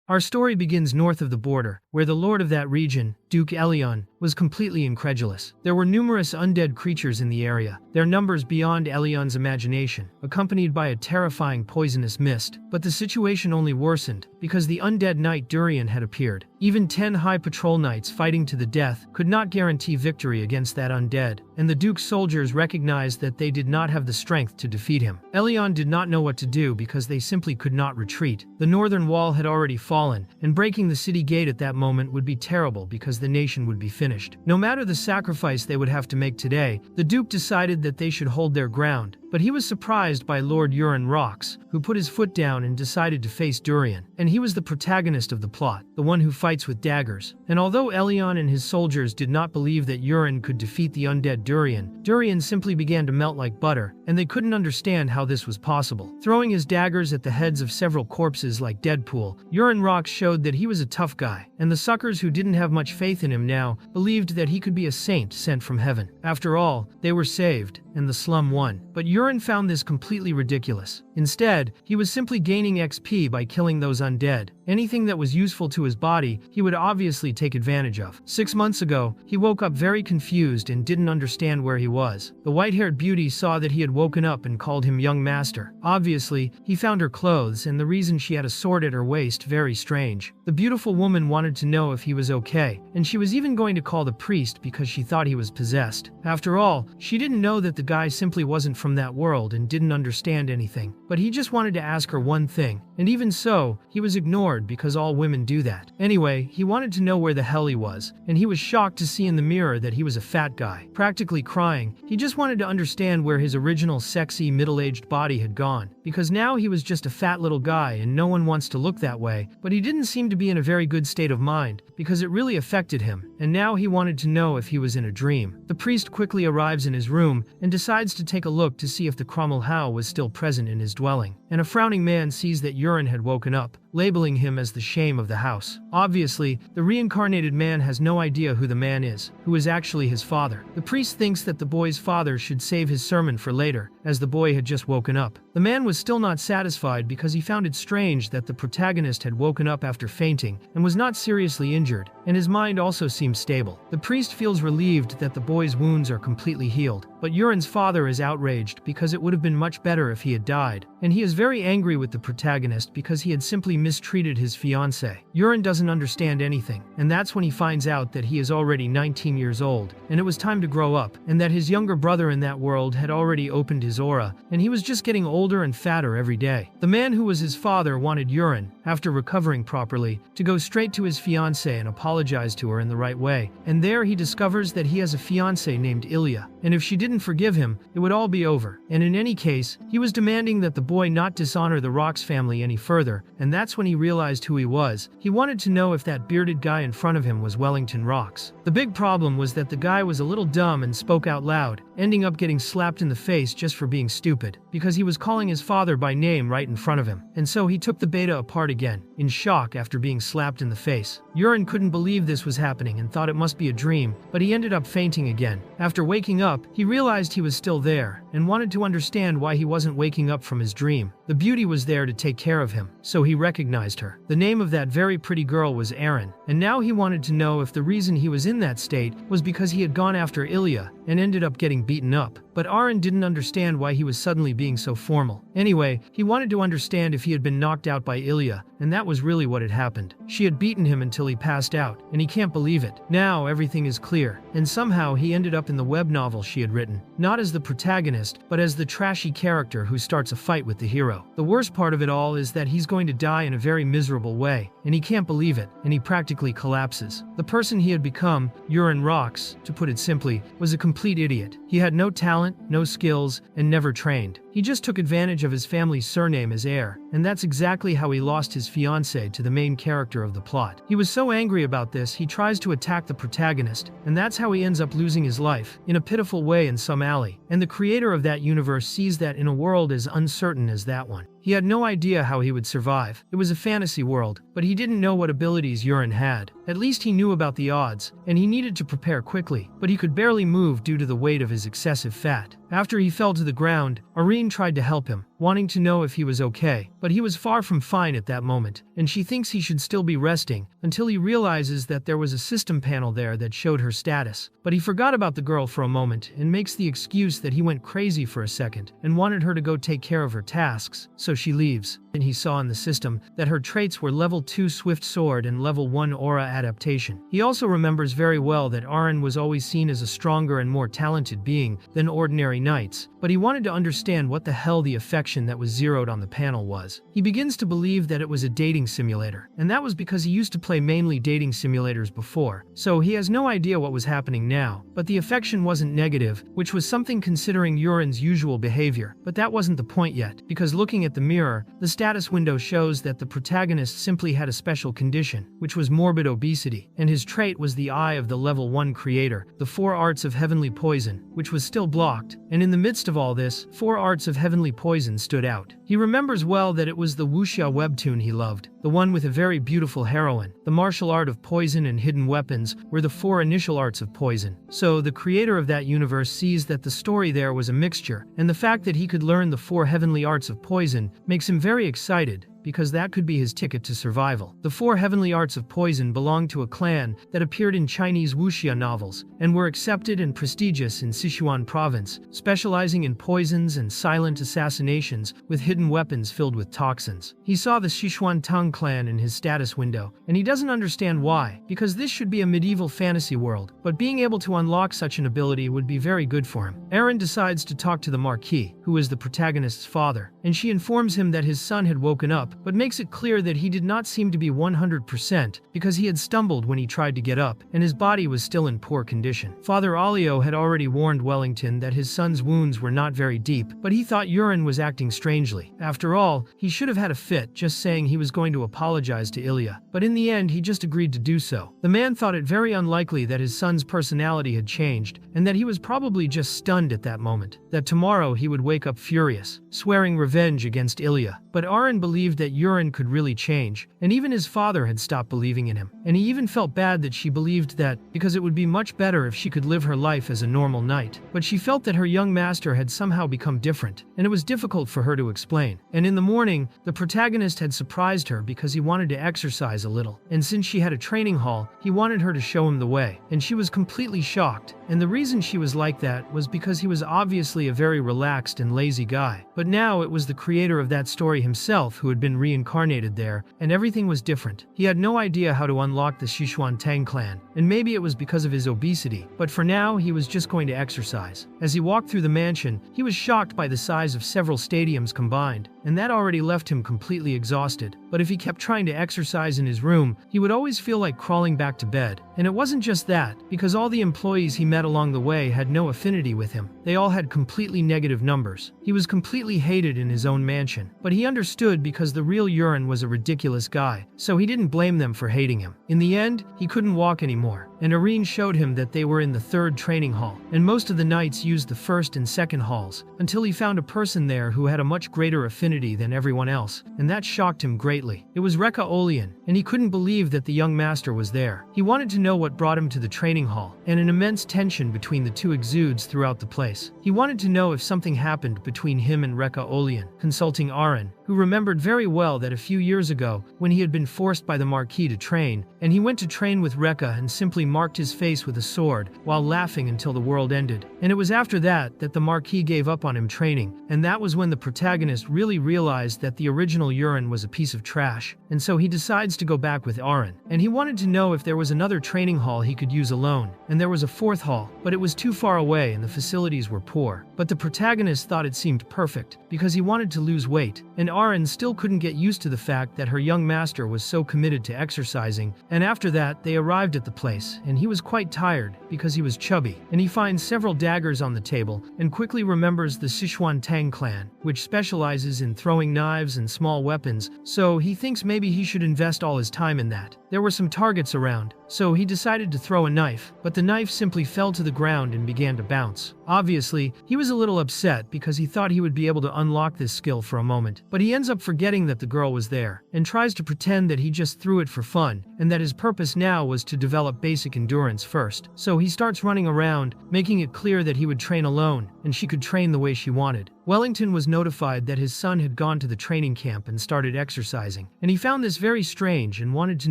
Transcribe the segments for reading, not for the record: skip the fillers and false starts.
Our story begins north of the border, where the lord of that region, Duke Elion, was completely incredulous. There were numerous undead creatures in the area, their numbers beyond Elion's imagination, accompanied by a terrifying poisonous mist. But the situation only worsened, because the undead knight Durian had appeared. Even 10 high patrol knights fighting to the death could not guarantee victory against that undead, and the Duke's soldiers recognized that they did not have the strength to defeat him. Elion did not know what to do because they simply could not retreat. The northern wall had already fallen, and breaking the city gate at that moment would be terrible because the nation would be finished. No matter the sacrifice they would have to make today, the Duke decided that they should hold their ground. But he was surprised by Lord Duke Rox, who put his foot down and decided to face Durian. And he was the protagonist of the plot, the one who fights with daggers. And although Elion and his soldiers did not believe that Durin could defeat the undead Durian simply began to melt like butter, and they couldn't understand how this was possible. Throwing his daggers at the heads of several corpses like Deadpool, Duke Rox showed that he was a tough guy, and the suckers who didn't have much faith in him now believed that he could be a saint sent from heaven. After all, they were saved, and the slum won. But Durin found this completely ridiculous. Instead, he was simply gaining XP by killing those undead. Anything that was useful to his body, he would obviously take advantage of. 6 months ago, he woke up very confused and didn't understand where he was. The white-haired beauty saw that he had woken up and called him young master. Obviously, he found her clothes and the reason she had a sword at her waist very strange. The beautiful woman wanted to know if he was okay, and she was even going to call the priest because she thought he was possessed. After all, she didn't know that the guy simply wasn't from that world and didn't understand anything. But he just wanted to ask her one thing, and even so, he was ignored because all women do that. Anyway, he wanted to know where the hell he was, and he was shocked to see in the mirror that he was a fat guy. Practically crying, he just wanted to understand where his original sexy middle-aged body had gone, because now he was just a fat little guy and no one wants to look that way. But he didn't seem to be in a very good state of mind, because it really affected him, and now he wanted to know if he was in a dream. The priest quickly arrives in his room and decides to take a look to see if the Crommelhau was still present in his dwelling, and a frowning man sees that Durin had woken up, labeling him as the shame of the house. Obviously, the reincarnated man has no idea who the man is, who is actually his father. The priest thinks that the boy's father should save his sermon for later, as the boy had just woken up. The man was still not satisfied because he found it strange that the protagonist had woken up after fainting and was not seriously injured, and his mind also seemed stable. The priest feels relieved that the boy's wounds are completely healed, but Durin's father is outraged because it would have been much better if he had died, and he is very angry with the protagonist because he had simply mistreated his fiancée. Durin doesn't understand anything, and that's when he finds out that he is already 19 years old, and it was time to grow up, and that his younger brother in that world had already opened his aura, and he was just getting older and fatter every day. The man who was his father wanted Durin, after recovering properly, to go straight to his fiancée and apologize to her in the right way, and there he discovers that he has a fiancée named Ilya, and if she didn't forgive him, it would all be over. And in any case, he was demanding that the boy not dishonor the Rox family any further, and that's when he realized who he was. He wanted to know if that bearded guy in front of him was Wellington Rox. The big problem was that the guy was a little dumb and spoke out loud, ending up getting slapped in the face just for being stupid, because he was calling his father by name right in front of him. And so he took the beta apart again, in shock after being slapped in the face. Durin couldn't believe this was happening and thought it must be a dream, but he ended up fainting again. After waking up, he realized he was still there, and wanted to understand why he wasn't waking up from his dream. The beauty was there to take care of him, so he recognized her. The name of that very pretty girl was Erin, and now he wanted to know if the reason he was in that state was because he had gone after Ilya and ended up getting beaten up. But Aaron didn't understand why he was suddenly being so formal. Anyway, he wanted to understand if he had been knocked out by Ilya, and that was really what had happened. She had beaten him until he passed out, and he can't believe it. Now everything is clear, and somehow he ended up in the web novel she had written, not as the protagonist, but as the trashy character who starts a fight with the hero. The worst part of it all is that he's going to die in a very miserable way, and he can't believe it, and he practically collapses. The person he had become, Duke Rox, to put it simply, was a complete idiot. He had no talent, no skills, and never trained. He just took advantage of his family's surname as heir, and that's exactly how he lost his fiancée to the main character of the plot. He was so angry about this, he tries to attack the protagonist, and that's how he ends up losing his life, in a pitiful way in some alley. And the creator of that universe sees that in a world as uncertain as that one. He had no idea how he would survive. It was a fantasy world, but he didn't know what abilities Yurin had. At least he knew about the odds, and he needed to prepare quickly, but he could barely move due to the weight of his excessive fat. After he fell to the ground, Irene tried to help him, wanting to know if he was okay, but he was far from fine at that moment, and she thinks he should still be resting, until he realizes that there was a system panel there that showed her status. But he forgot about the girl for a moment, and makes the excuse that he went crazy for a second, and wanted her to go take care of her tasks, so she leaves. And he saw in the system that her traits were level 2 Swift Sword and level 1 Aura Adaptation. He also remembers very well that Aren was always seen as a stronger and more talented being than ordinary knights, but he wanted to understand what the hell the affection that was zeroed on the panel was. He begins to believe that it was a dating simulator, and that was because he used to play mainly dating simulators before, so he has no idea what was happening now. But the affection wasn't negative, which was something considering Yurin's usual behavior, but that wasn't the point yet, because looking at the mirror, the status window shows that the protagonist simply had a special condition, which was morbid obesity, and his trait was the eye of the level 1 creator, the 4 arts of heavenly poison, which was still blocked, and in the midst of all this, 4 arts of heavenly poison stood out. He remembers well that it was the wuxia webtoon he loved, the one with a very beautiful heroine. The martial art of poison and hidden weapons were the 4 initial arts of poison. So the creator of that universe sees that the story there was a mixture, and the fact that he could learn the 4 heavenly arts of poison makes him very excited, because that could be his ticket to survival. The 4 heavenly arts of poison belonged to a clan that appeared in Chinese wuxia novels, and were accepted and prestigious in Sichuan province, specializing in poisons and silent assassinations with hidden weapons filled with toxins. He saw the Sichuan Tang clan in his status window, and he doesn't understand why, because this should be a medieval fantasy world, but being able to unlock such an ability would be very good for him. Eren decides to talk to the Marquis, who is the protagonist's father, and she informs him that his son had woken up, but makes it clear that he did not seem to be 100% because he had stumbled when he tried to get up, and his body was still in poor condition. Father Alio had already warned Wellington that his son's wounds were not very deep, but he thought Yurin was acting strangely. After all, he should have had a fit just saying he was going to apologize to Ilya, but in the end he just agreed to do so. The man thought it very unlikely that his son's personality had changed, and that he was probably just stunned at that moment, that tomorrow he would wake up furious, swearing revenge against Ilya. But Aren believed that Yurin could really change, and even his father had stopped believing in him. And he even felt bad that she believed that, because it would be much better if she could live her life as a normal knight. But she felt that her young master had somehow become different, and it was difficult for her to explain. And in the morning, the protagonist had surprised her because he wanted to exercise a little, and since she had a training hall, he wanted her to show him the way, and she was completely shocked. And the reason she was like that was because he was obviously a very relaxed and lazy guy. But now it was the creator of that story himself who had been reincarnated there, and everything was different. He had no idea how to unlock the Sichuan Tang clan, and maybe it was because of his obesity, but for now he was just going to exercise. As he walked through the mansion, he was shocked by the size of several stadiums combined, and that already left him completely exhausted. But if he kept trying to exercise in his room, he would always feel like crawling back to bed. And it wasn't just that, because all the employees he met along the way had no affinity with him. They all had completely negative numbers. He was completely hated in his own mansion, but he understood because the real Yurin was a ridiculous guy, so he didn't blame them for hating him. In the end, he couldn't walk anymore, and Irene showed him that they were in the 3rd training hall, and most of the knights used the 1st and 2nd halls, until he found a person there who had a much greater affinity than everyone else, and that shocked him greatly. It was Rekka Olian, and he couldn't believe that the young master was there. He wanted to know what brought him to the training hall, and an immense tension between the two exudes throughout the place. He wanted to know if something happened between him and Rekka Olian, consulting Aren, who remembered very well that a few years ago, when he had been forced by the Marquis to train, and he went to train with Rekka and simply marked his face with a sword, while laughing until the world ended. And it was after that that the Marquis gave up on him training, and that was when the protagonist really realized that the original Yurin was a piece of trash, and so he decides to go back with Aren. And he wanted to know if there was another training hall he could use alone, and there was a 4th hall, but it was too far away and the facilities were poor. But the protagonist thought it seemed perfect, because he wanted to lose weight, and Aren still couldn't get used to the fact that her young master was so committed to exercising. And after that, they arrived at the place, and he was quite tired, because he was chubby, and he finds several daggers on the table, and quickly remembers the Sichuan Tang clan, which specializes in throwing knives and small weapons, so he thinks maybe he should invest all his time in that. There were some targets around, so he decided to throw a knife, but the knife simply fell to the ground and began to bounce. Obviously, he was a little upset because he thought he would be able to unlock this skill for a moment, but he ends up forgetting that the girl was there, and tries to pretend that he just threw it for fun, and that his purpose now was to develop basic endurance first. So he starts running around, making it clear that he would train alone, and she could train the way she wanted. Wellington was notified that his son had gone to the training camp and started exercising, and he found this very strange and wanted to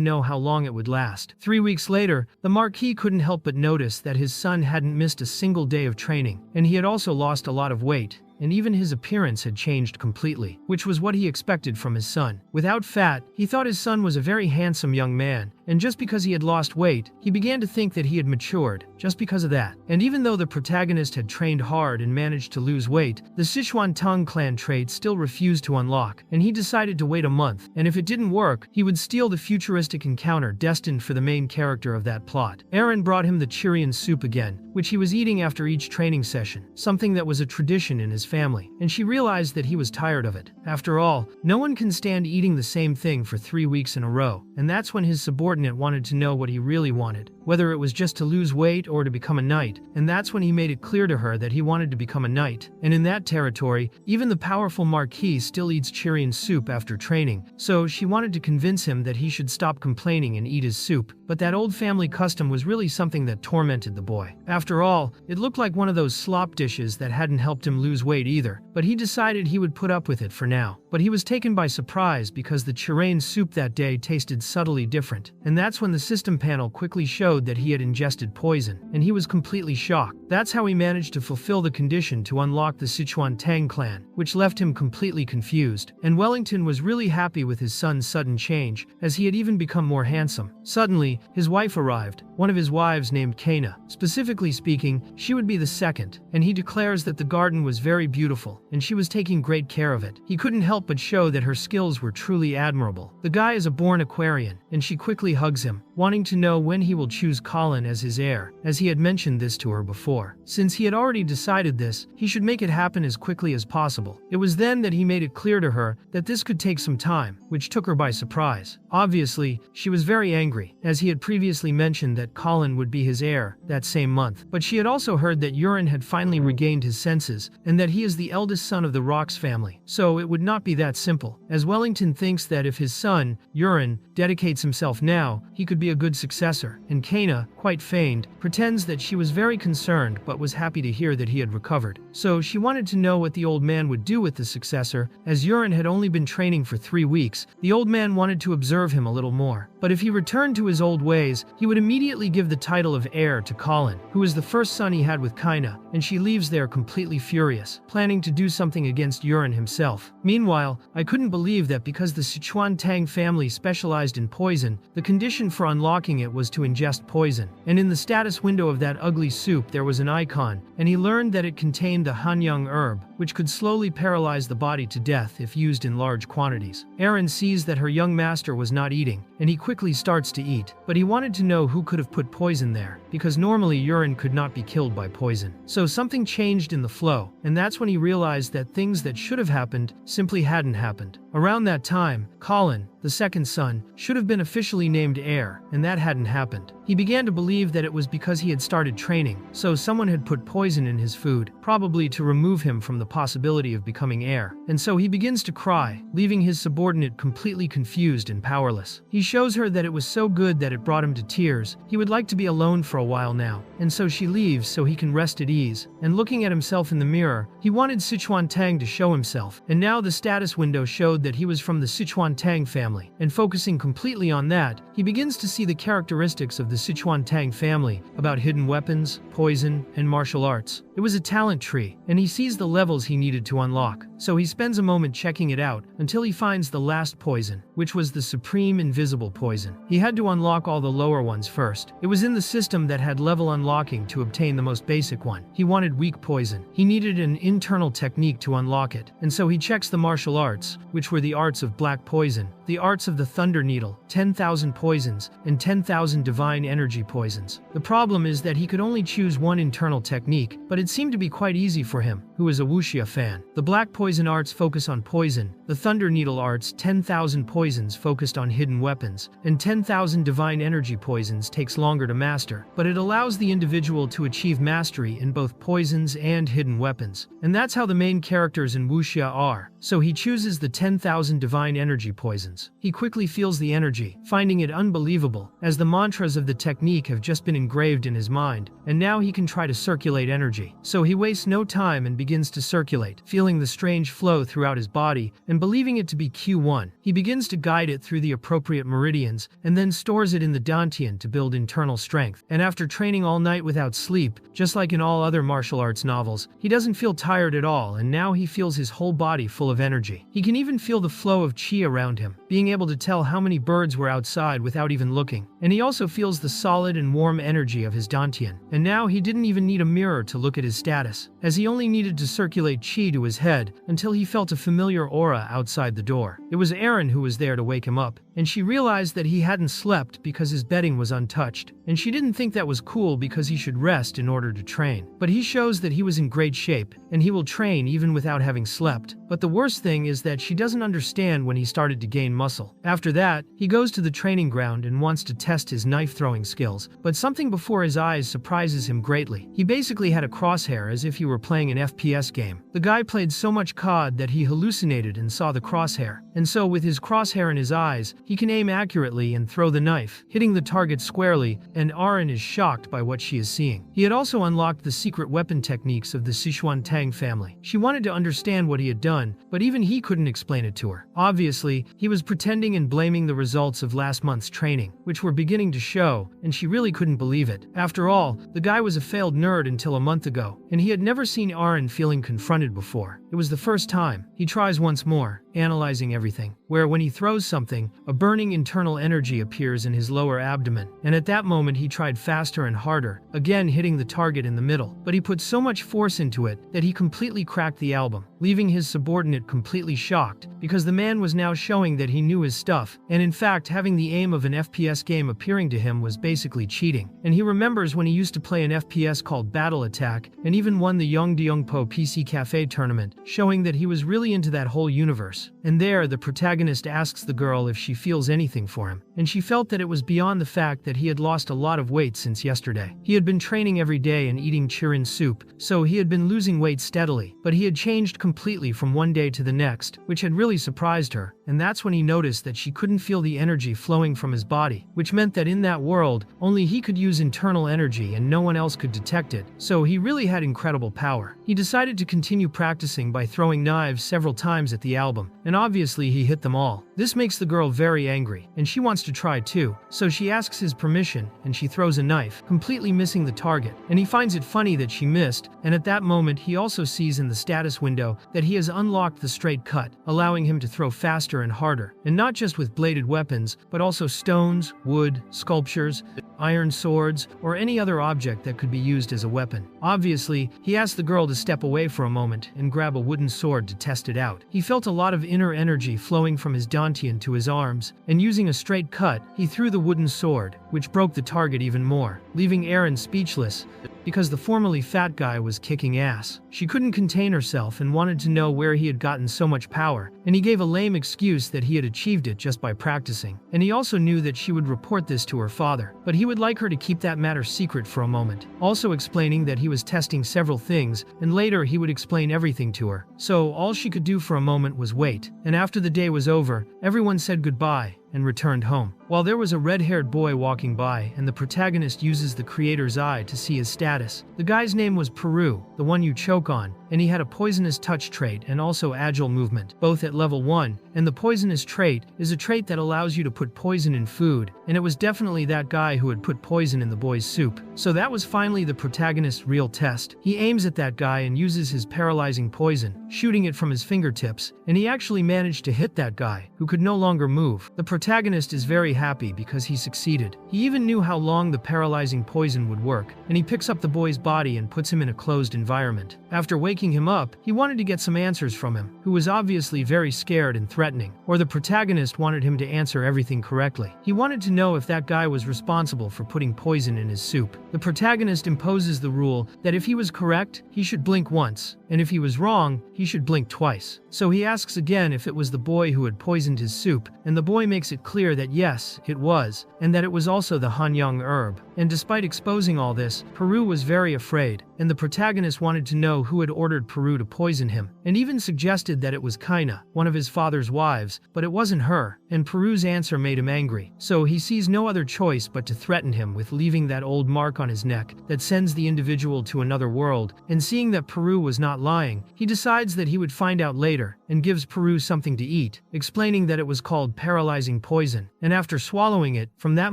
know how long it would last. 3 weeks later, the Marquis couldn't help but notice that his son hadn't missed a single day of training, and he had also lost a lot of weight, and even his appearance had changed completely, which was what he expected from his son. Without fat, he thought his son was a very handsome young man, and just because he had lost weight, he began to think that he had matured, just because of that. And even though the protagonist had trained hard and managed to lose weight, the Sichuan Tang clan trait still refused to unlock, and he decided to wait a month, and if it didn't work, he would steal the futuristic encounter destined for the main character of that plot. Aaron brought him the Chirian soup again, which he was eating after each training session, something that was a tradition in his family, and she realized that he was tired of it. After all, no one can stand eating the same thing for 3 weeks in a row, and that's when his subordinate wanted to know what he really wanted, whether it was just to lose weight or to become a knight, and that's when he made it clear to her that he wanted to become a knight. And in that territory, even the powerful Marquis still eats Chirian soup after training, so she wanted to convince him that he should stop complaining and eat his soup, but that old family custom was really something that tormented the boy. After all, it looked like one of those slop dishes that hadn't helped him lose weight either, but he decided he would put up with it for now. But he was taken by surprise because the Chirian soup that day tasted subtly different, and that's when the system panel quickly showed that he had ingested poison, and he was completely shocked. That's how he managed to fulfill the condition to unlock the Sichuan Tang clan, which left him completely confused, and Wellington was really happy with his son's sudden change, as he had even become more handsome. Suddenly, his wife arrived, one of his wives named Kana. Specifically speaking, she would be the second, and he declares that the garden was very beautiful, and she was taking great care of it. He couldn't help but show that her skills were truly admirable. The guy is a born Aquarian, and she quickly hugs him, wanting to know when he will choose Colin as his heir, as he had mentioned this to her before. Since he had already decided this, he should make it happen as quickly as possible. It was then that he made it clear to her that this could take some time, which took her by surprise. Obviously, she was very angry, as he had previously mentioned that Colin would be his heir that same month, but she had also heard that Urin had finally regained his senses, and that he is the eldest son of the Rox family, so it would not be that simple, as Wellington thinks that if his son, Urin, dedicates himself now, he could be a good successor, and Kana, quite feigned, pretends that she was very concerned but was happy to hear that he had recovered. So she wanted to know what the old man would do with the successor, as Urin had only been training for 3 weeks. The old man wanted to observe him a little more, but if he returned to his old ways, he would immediately give the title of heir to Colin, who was the first son he had with Kana, and she leaves there completely furious, planning to do something against Urin himself. Meanwhile, I couldn't believe that because the Sichuan Tang family specialized in poison, the condition for unlocking it was to ingest poison. And in the status window of that ugly soup there was an icon, and he learned that it contained the Hanyang herb, which could slowly paralyze the body to death if used in large quantities. Aaron sees that her young master was not eating, and he quickly starts to eat, but he wanted to know who could have put poison there, because normally urine could not be killed by poison. So something changed in the flow, and that's when he realized that things that should have happened simply hadn't happened. Around that time, Colin, the second son, should have been officially named heir, and that hadn't happened. He began to believe that it was because he had started training, so someone had put poison in his food, probably to remove him from the possibility of becoming heir. And so he begins to cry, leaving his subordinate completely confused and powerless. He shows her that it was so good that it brought him to tears. He would like to be alone for a while now, and so she leaves so he can rest at ease. And looking at himself in the mirror, he wanted Sichuan Tang to show himself, and now the status window showed that he was from the Sichuan Tang family, and focusing completely on that, he begins to see the characteristics of the Sichuan Tang family, about hidden weapons, poison, and martial arts. It was a talent tree, and he sees the levels he needed to unlock, so he spends a moment checking it out until he finds the last poison, which was the supreme invisible poison. He had to unlock all the lower ones first. It was in the system that had level unlocking to obtain the most basic one. He wanted weak poison. He needed an internal technique to unlock it, and so he checks the martial arts, which were the arts of black poison, the arts of the thunder needle, 10,000 poisons, and 10,000 divine energy poisons. The problem is that he could only choose one internal technique, but it seemed to be quite easy for him, who is a wuxia fan. The black poison arts focus on poison, the thunder needle arts 10,000 poisons focused on hidden weapons, and 10,000 divine energy poisons takes longer to master, but it allows the individual to achieve mastery in both poisons and hidden weapons. And that's how the main characters in wuxia are, so he chooses the 10,000 divine energy poisons. He quickly feels the energy, finding it unbelievable, as the mantras of the technique have just been engraved in his mind, and now he can try to circulate energy. So he wastes no time and begins to circulate, feeling the strange flow throughout his body, and believing it to be Q1. He begins to guide it through the appropriate meridians, and then stores it in the dantian to build internal strength. And after training all night without sleep, just like in all other martial arts novels, he doesn't feel tired at all, and now he feels his whole body full of energy. He can even feel the flow of chi around him, being able to tell how many birds were outside without even looking. And he also feels the solid and warm energy of his dantian. And now he didn't even need a mirror to look at his status, as he only needed to circulate chi to his head until he felt a familiar aura outside the door. It was Aaron who was there to wake him up, and she realized that he hadn't slept because his bedding was untouched, and she didn't think that was cool because he should rest in order to train. But he shows that he was in great shape, and he will train even without having slept. But the worst thing is that she doesn't understand when he started to gain muscle. After that, he goes to the training ground and wants to test his knife-throwing skills, but something before his eyes surprises him greatly. He basically had a crosshair as if he were playing an FPS game. The guy played so much COD that he hallucinated and saw the crosshair, and so with his crosshair in his eyes, he can aim accurately and throw the knife, hitting the target squarely, and Aaron is shocked by what she is seeing. He had also unlocked the secret weapon techniques of the Sichuan Tang family. She wanted to understand what he had done, but even he couldn't explain it to her. Obviously, he was pretending and blaming the results of last month's training, which were beginning to show, and she really couldn't believe it. After all, the guy was a failed nerd until a month ago, and he had never seen Aaron feeling confronted before. It was the first time. He tries once more, analyzing everything, where when he throws something, a burning internal energy appears in his lower abdomen, and at that moment he tried faster and harder, again hitting the target in the middle, but he put so much force into it that he completely cracked the album, leaving his subordinate completely shocked, because the man was now showing that he knew his stuff, and in fact having the aim of an FPS game appearing to him was basically cheating. And he remembers when he used to play an FPS called Battle Attack, and even won the Yongdeongpo PC Cafe tournament, showing that he was really into that whole universe. And there, the protagonist asks the girl if she feels anything for him, and she felt that it was beyond the fact that he had lost a lot of weight since yesterday. He had been training every day and eating chirin soup, so he had been losing weight steadily, but he had changed completely from one day to the next, which had really surprised her, and that's when he noticed that she couldn't feel the energy flowing from his body, which meant that in that world, only he could use internal energy and no one else could detect it, so he really had incredible power. He decided to continue practicing by throwing knives several times at the album, and obviously he hit them all. This makes the girl very angry, and she wants to try too, so she asks his permission, and she throws a knife, completely missing the target, and he finds it funny that she missed, and at that moment he also sees in the status window that he has unlocked the straight cut, allowing him to throw faster and harder, and not just with bladed weapons, but also stones, wood, sculptures, iron swords, or any other object that could be used as a weapon. Obviously, he asked the girl to step away for a moment and grab a wooden sword to test it out. He felt a lot of inner energy flowing from his dantian to his arms, and using a straight cut, he threw the wooden sword, which broke the target even more, leaving Aaron speechless, because the formerly fat guy was kicking ass. She couldn't contain herself and wanted to know where he had gotten so much power, and he gave a lame excuse that he had achieved it just by practicing. And he also knew that she would report this to her father, but he would like her to keep that matter secret for a moment, also explaining that he was testing several things, and later he would explain everything to her. So all she could do for a moment was wait, and after the day was over, everyone said goodbye and returned home. While there was a red-haired boy walking by, and the protagonist uses the creator's eye to see his status. The guy's name was Peru, the one you choke on, and he had a poisonous touch trait and also agile movement, both at level 1, and the poisonous trait is a trait that allows you to put poison in food, and it was definitely that guy who had put poison in the boy's soup. So that was finally the protagonist's real test. He aims at that guy and uses his paralyzing poison, shooting it from his fingertips, and he actually managed to hit that guy, who could no longer move. The protagonist is very happy because he succeeded. He even knew how long the paralyzing poison would work, and he picks up the boy's body and puts him in a closed environment. After waking him up, he wanted to get some answers from him, who was obviously very scared and threatening. Or the protagonist wanted him to answer everything correctly. He wanted to know if that guy was responsible for putting poison in his soup. The protagonist imposes the rule that if he was correct, he should blink once, and if he was wrong, he should blink twice. So he asks again if it was the boy who had poisoned his soup, and the boy makes it clear that yes, it was, and that it was also the Hanyang herb. And despite exposing all this, Peru was very afraid, and the protagonist wanted to know who had ordered Peru to poison him, and even suggested that it was Kaina, one of his father's wives, but it wasn't her, and Peru's answer made him angry. So he sees no other choice but to threaten him with leaving that old mark on his neck that sends the individual to another world, and seeing that Peru was not lying, he decides that he would find out later, and gives Peru something to eat, explaining that it was called paralyzing poison, and after swallowing it, from that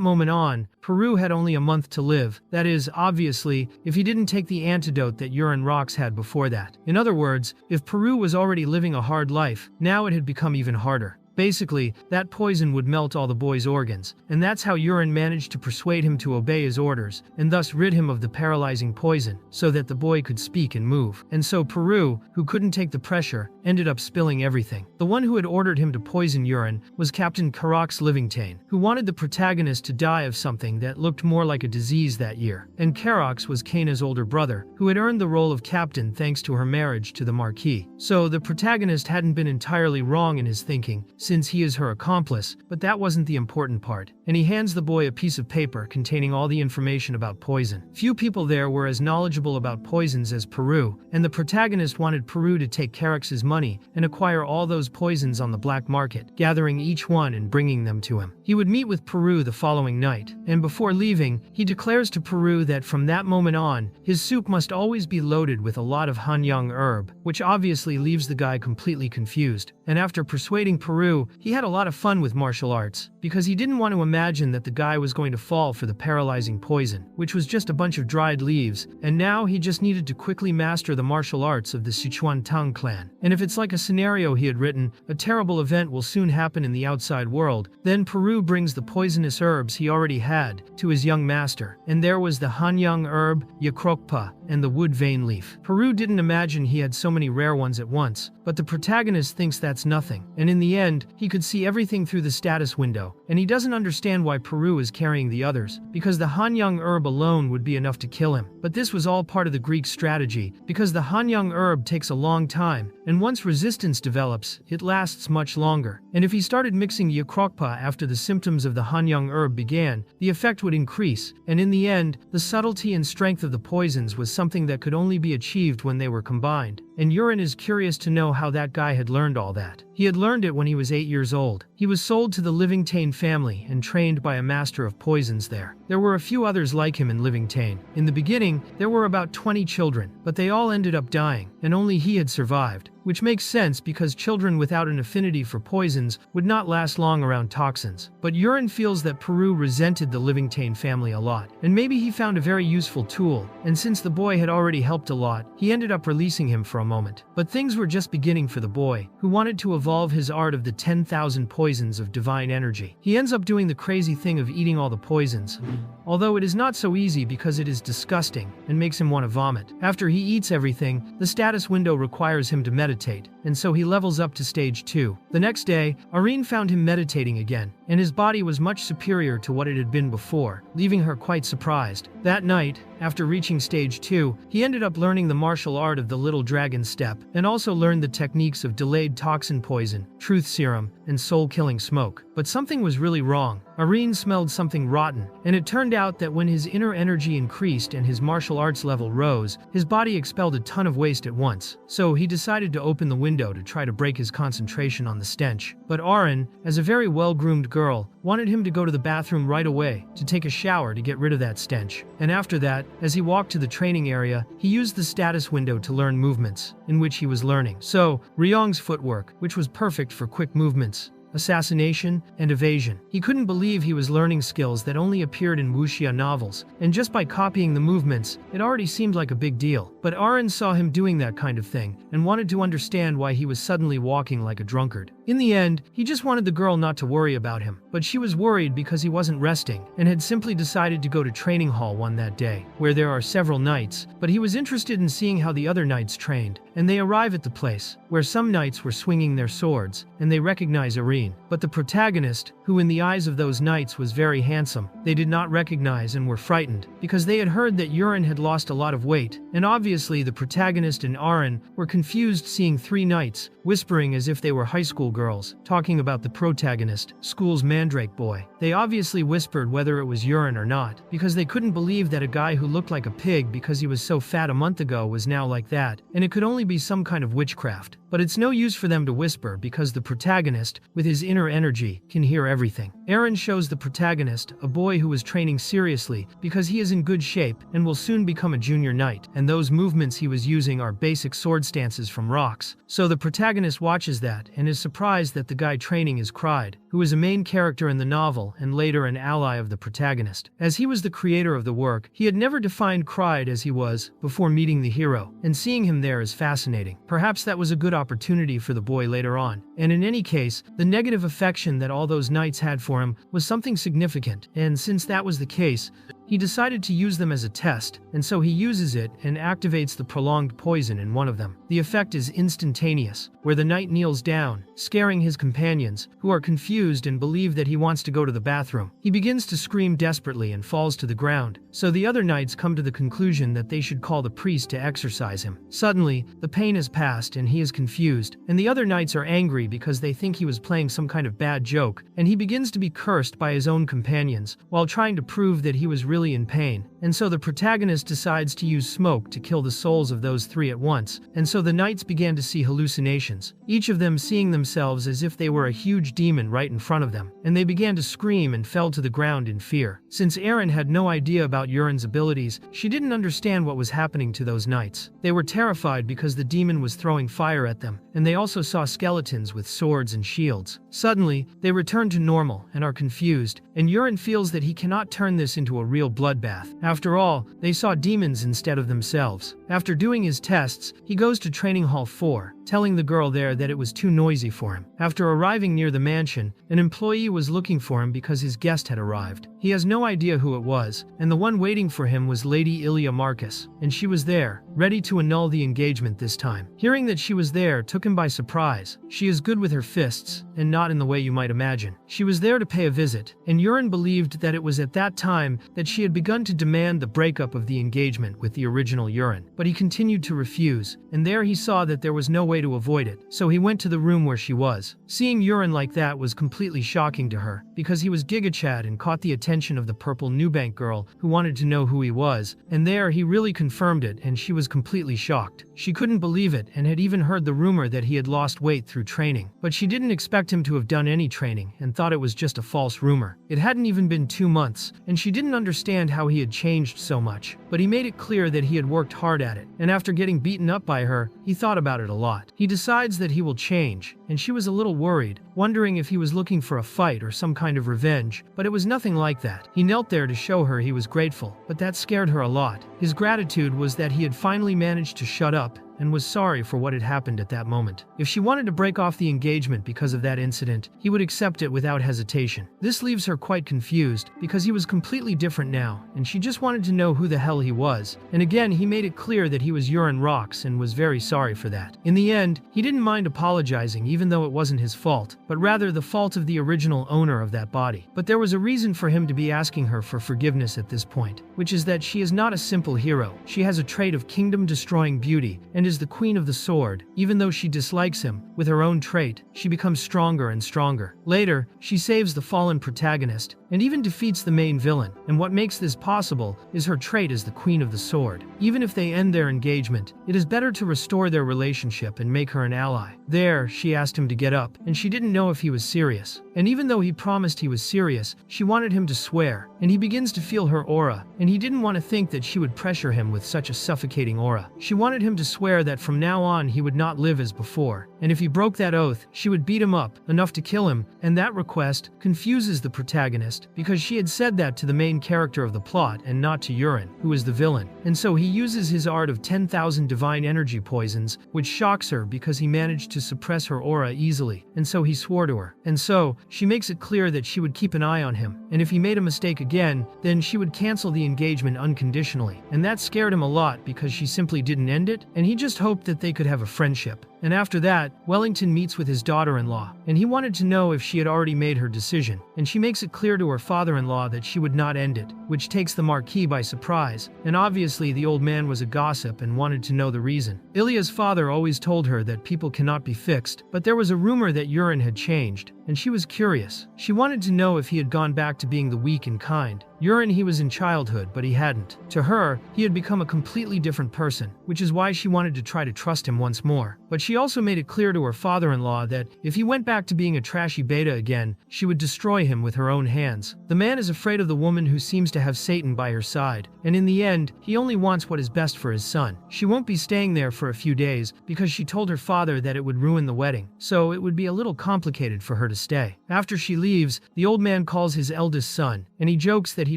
moment on, Peru had only a month to live. That is, obviously, if he didn't take the antidote that Duke Rox had before that. In other words, if Peru was already living a hard life, now it had become even harder. Basically, that poison would melt all the boy's organs, and that's how Duke managed to persuade him to obey his orders, and thus rid him of the paralyzing poison, so that the boy could speak and move. And so Peru, who couldn't take the pressure, ended up spilling everything. The one who had ordered him to poison Duke was Captain Rox Livingstone, who wanted the protagonist to die of something that looked more like a disease that year. And Rox was Kaina's older brother, who had earned the role of captain thanks to her marriage to the Marquis. So the protagonist hadn't been entirely wrong in his thinking, since he is her accomplice, but that wasn't the important part. And he hands the boy a piece of paper containing all the information about poison. Few people there were as knowledgeable about poisons as Peru, and the protagonist wanted Peru to take Rox's money and acquire all those poisons on the black market, gathering each one and bringing them to him. He would meet with Peru the following night, and before leaving, he declares to Peru that from that moment on, his soup must always be loaded with a lot of Hanyang herb, which obviously leaves the guy completely confused. And after persuading Peru, he had a lot of fun with martial arts, because he didn't want to imagine that the guy was going to fall for the paralyzing poison, which was just a bunch of dried leaves, and now he just needed to quickly master the martial arts of the Sichuan Tang clan. And if it's like a scenario he had written, a terrible event will soon happen in the outside world. Then Peru brings the poisonous herbs he already had to his young master, and there was the Hanyang herb, Yakrokpa, and the wood vein leaf. Peru didn't imagine he had so many rare ones at once, but the protagonist thinks that's nothing, and in the end, he could see everything through the status window, and he doesn't understand why Peru is carrying the others, because the Hanyang herb alone would be enough to kill him. But this was all part of the Greek strategy, because the Hanyang herb takes a long time, and once resistance develops, it lasts much longer. And if he started mixing Yakrokpa after the symptoms of the Hanyang herb began, the effect would increase, and in the end, the subtlety and strength of the poisons was something that could only be achieved when they were combined. And Duke is curious to know how that guy had learned all that. He had learned it when he was 8 years old. He was sold to the Livingstone family and trained by a master of poisons there. There were a few others like him in Livingstone. In the beginning, there were about 20 children, but they all ended up dying, and only he had survived. Which makes sense because children without an affinity for poisons would not last long around toxins. But Duke feels that Peru resented the Livingstone family a lot, and maybe he found a very useful tool, and since the boy had already helped a lot, he ended up releasing him for a moment. But things were just beginning for the boy, who wanted to evolve his art of the 10,000 poisons of divine energy. He ends up doing the crazy thing of eating all the poisons, although it is not so easy because it is disgusting and makes him want to vomit. After he eats everything, the status window requires him to meditate, and so he levels up to stage 2. The next day, Irene found him meditating again, and his body was much superior to what it had been before, leaving her quite surprised. That night, after reaching stage 2, he ended up learning the martial art of the little dragon step, and also learned the techniques of delayed toxin poison, truth serum, and soul-killing smoke. But something was really wrong. Irene smelled something rotten, and it turned out that when his inner energy increased and his martial arts level rose, his body expelled a ton of waste at once. So he decided to open the window to try to break his concentration on the stench. But Irene, as a very well-groomed girl, wanted him to go to the bathroom right away to take a shower to get rid of that stench. And after that, as he walked to the training area, he used the status window to learn movements, in which he was learning. So, Ryong's footwork, which was perfect for quick movements, assassination, and evasion. He couldn't believe he was learning skills that only appeared in wuxia novels, and just by copying the movements, it already seemed like a big deal. But Irene saw him doing that kind of thing, and wanted to understand why he was suddenly walking like a drunkard. In the end, he just wanted the girl not to worry about him, but she was worried because he wasn't resting and had simply decided to go to training hall 1 that day, where there are several knights, but he was interested in seeing how the other knights trained, and they arrive at the place, where some knights were swinging their swords, and they recognize Irene. But the protagonist, who in the eyes of those knights was very handsome, they did not recognize and were frightened, because they had heard that Urien had lost a lot of weight, and obviously the protagonist and Aren were confused seeing 3 knights, whispering as if they were high school girls, talking about the protagonist, school's mandrake boy. They obviously whispered whether it was Urien or not, because they couldn't believe that a guy who looked like a pig because he was so fat a month ago was now like that, and it could only be some kind of witchcraft. But it's no use for them to whisper because the protagonist, with his inner energy, can hear everything. Aren shows the protagonist, a boy who was training seriously because he is in good shape and will soon become a junior knight, and those movements he was using are basic sword stances from Rox. So the protagonist watches that and is surprised that the guy training is Cried, who is a main character in the novel and later an ally of the protagonist. As he was the creator of the work, he had never defined Cried as he was before meeting the hero, and seeing him there is fascinating. Perhaps that was a good opportunity for the boy later on. And in any case, the negative affection that all those knights had for him was something significant, and since that was the case, he decided to use them as a test, and so he uses it and activates the prolonged poison in one of them. The effect is instantaneous, where the knight kneels down, scaring his companions, who are confused and believe that he wants to go to the bathroom. He begins to scream desperately and falls to the ground, so the other knights come to the conclusion that they should call the priest to exorcise him. Suddenly, the pain has passed and he is confused, and the other knights are angry because they think he was playing some kind of bad joke, and he begins to be cursed by his own companions, while trying to prove that he was really in pain. And so the protagonist decides to use smoke to kill the souls of those 3 at once, and so the knights began to see hallucinations, each of them seeing themselves as if they were a huge demon right in front of them, and they began to scream and fell to the ground in fear. Since Aren had no idea about Urien's abilities, she didn't understand what was happening to those knights. They were terrified because the demon was throwing fire at them, and they also saw skeletons with swords and shields. Suddenly, they return to normal and are confused, and Urien feels that he cannot turn this into a real bloodbath. After all, they saw demons instead of themselves. After doing his tests, he goes to Training Hall 4, telling the girl there that it was too noisy for him. After arriving near the mansion, an employee was looking for him because his guest had arrived. He has no idea who it was, and the one waiting for him was Lady Ilya Marcus, and she was there, ready to annul the engagement this time. Hearing that she was there took him by surprise. She is good with her fists, and not in the way you might imagine. She was there to pay a visit, and Urien believed that it was at that time that she had begun to demand the breakup of the engagement with the original Urien. But he continued to refuse, and there he saw that there was no way to avoid it, so he went to the room where she was. Seeing Urien like that was completely shocking to her, because he was Gigachad and caught the attention of the purple Newbank girl who wanted to know who he was, and there he really confirmed it and she was completely shocked. She couldn't believe it and had even heard the rumor that he had lost weight through training, but she didn't expect him to have done any training and thought it was just a false rumor. It hadn't even been 2 months, and she didn't understand how he had changed so much, but he made it clear that he had worked hard at it, and after getting beaten up by her, he thought about it a lot. He decides that he will change, and she was a little worried, wondering if he was looking for a fight or some kind of revenge, but it was nothing like that. He knelt there to show her he was grateful, but that scared her a lot. His gratitude was that he had finally managed to shut up and was sorry for what had happened at that moment. If she wanted to break off the engagement because of that incident, he would accept it without hesitation. This leaves her quite confused, because he was completely different now, and she just wanted to know who the hell he was. And again, he made it clear that he was Urien Rox and was very sorry for that. In the end, he didn't mind apologizing even though it wasn't his fault, but rather the fault of the original owner of that body. But there was a reason for him to be asking her for forgiveness at this point, which is that she is not a simple hero. She has a trait of kingdom-destroying beauty, and is the queen of the sword. Even though she dislikes him, with her own trait, she becomes stronger and stronger. Later, she saves the fallen protagonist, and even defeats the main villain, and what makes this possible is her trait as the queen of the sword. Even if they end their engagement, it is better to restore their relationship and make her an ally. There, she asked him to get up, and she didn't know if he was serious. And even though he promised he was serious, she wanted him to swear, and he begins to feel her aura, and he didn't want to think that she would pressure him with such a suffocating aura. She wanted him to swear that from now on he would not live as before, and if he broke that oath, she would beat him up, enough to kill him, and that request confuses the protagonist because she had said that to the main character of the plot and not to Urien, who is the villain. And so he uses his art of 10,000 divine energy poisons, which shocks her because he managed to suppress her aura easily, and so he swore to her. And so, she makes it clear that she would keep an eye on him, and if he made a mistake again, then she would cancel the engagement unconditionally. And that scared him a lot because she simply didn't end it, and he just hoped that they could have a friendship. And after that, Wellington meets with his daughter-in-law, and he wanted to know if she had already made her decision, and she makes it clear to her father-in-law that she would not end it, which takes the Marquis by surprise, and obviously the old man was a gossip and wanted to know the reason. Ilya's father always told her that people cannot be fixed, but there was a rumor that Urien had changed, and she was curious. She wanted to know if he had gone back to being the weak and kind. Urien he was in childhood, but he hadn't. To her, he had become a completely different person, which is why she wanted to try to trust him once more. But she also made it clear to her father-in-law that if he went back to being a trashy beta again, she would destroy him with her own hands. The man is afraid of the woman who seems to have Satan by her side, and in the end, he only wants what is best for his son. She won't be staying there for a few days because she told her father that it would ruin the wedding, so it would be a little complicated for her to stay. After she leaves, the old man calls his eldest son, and he jokes that he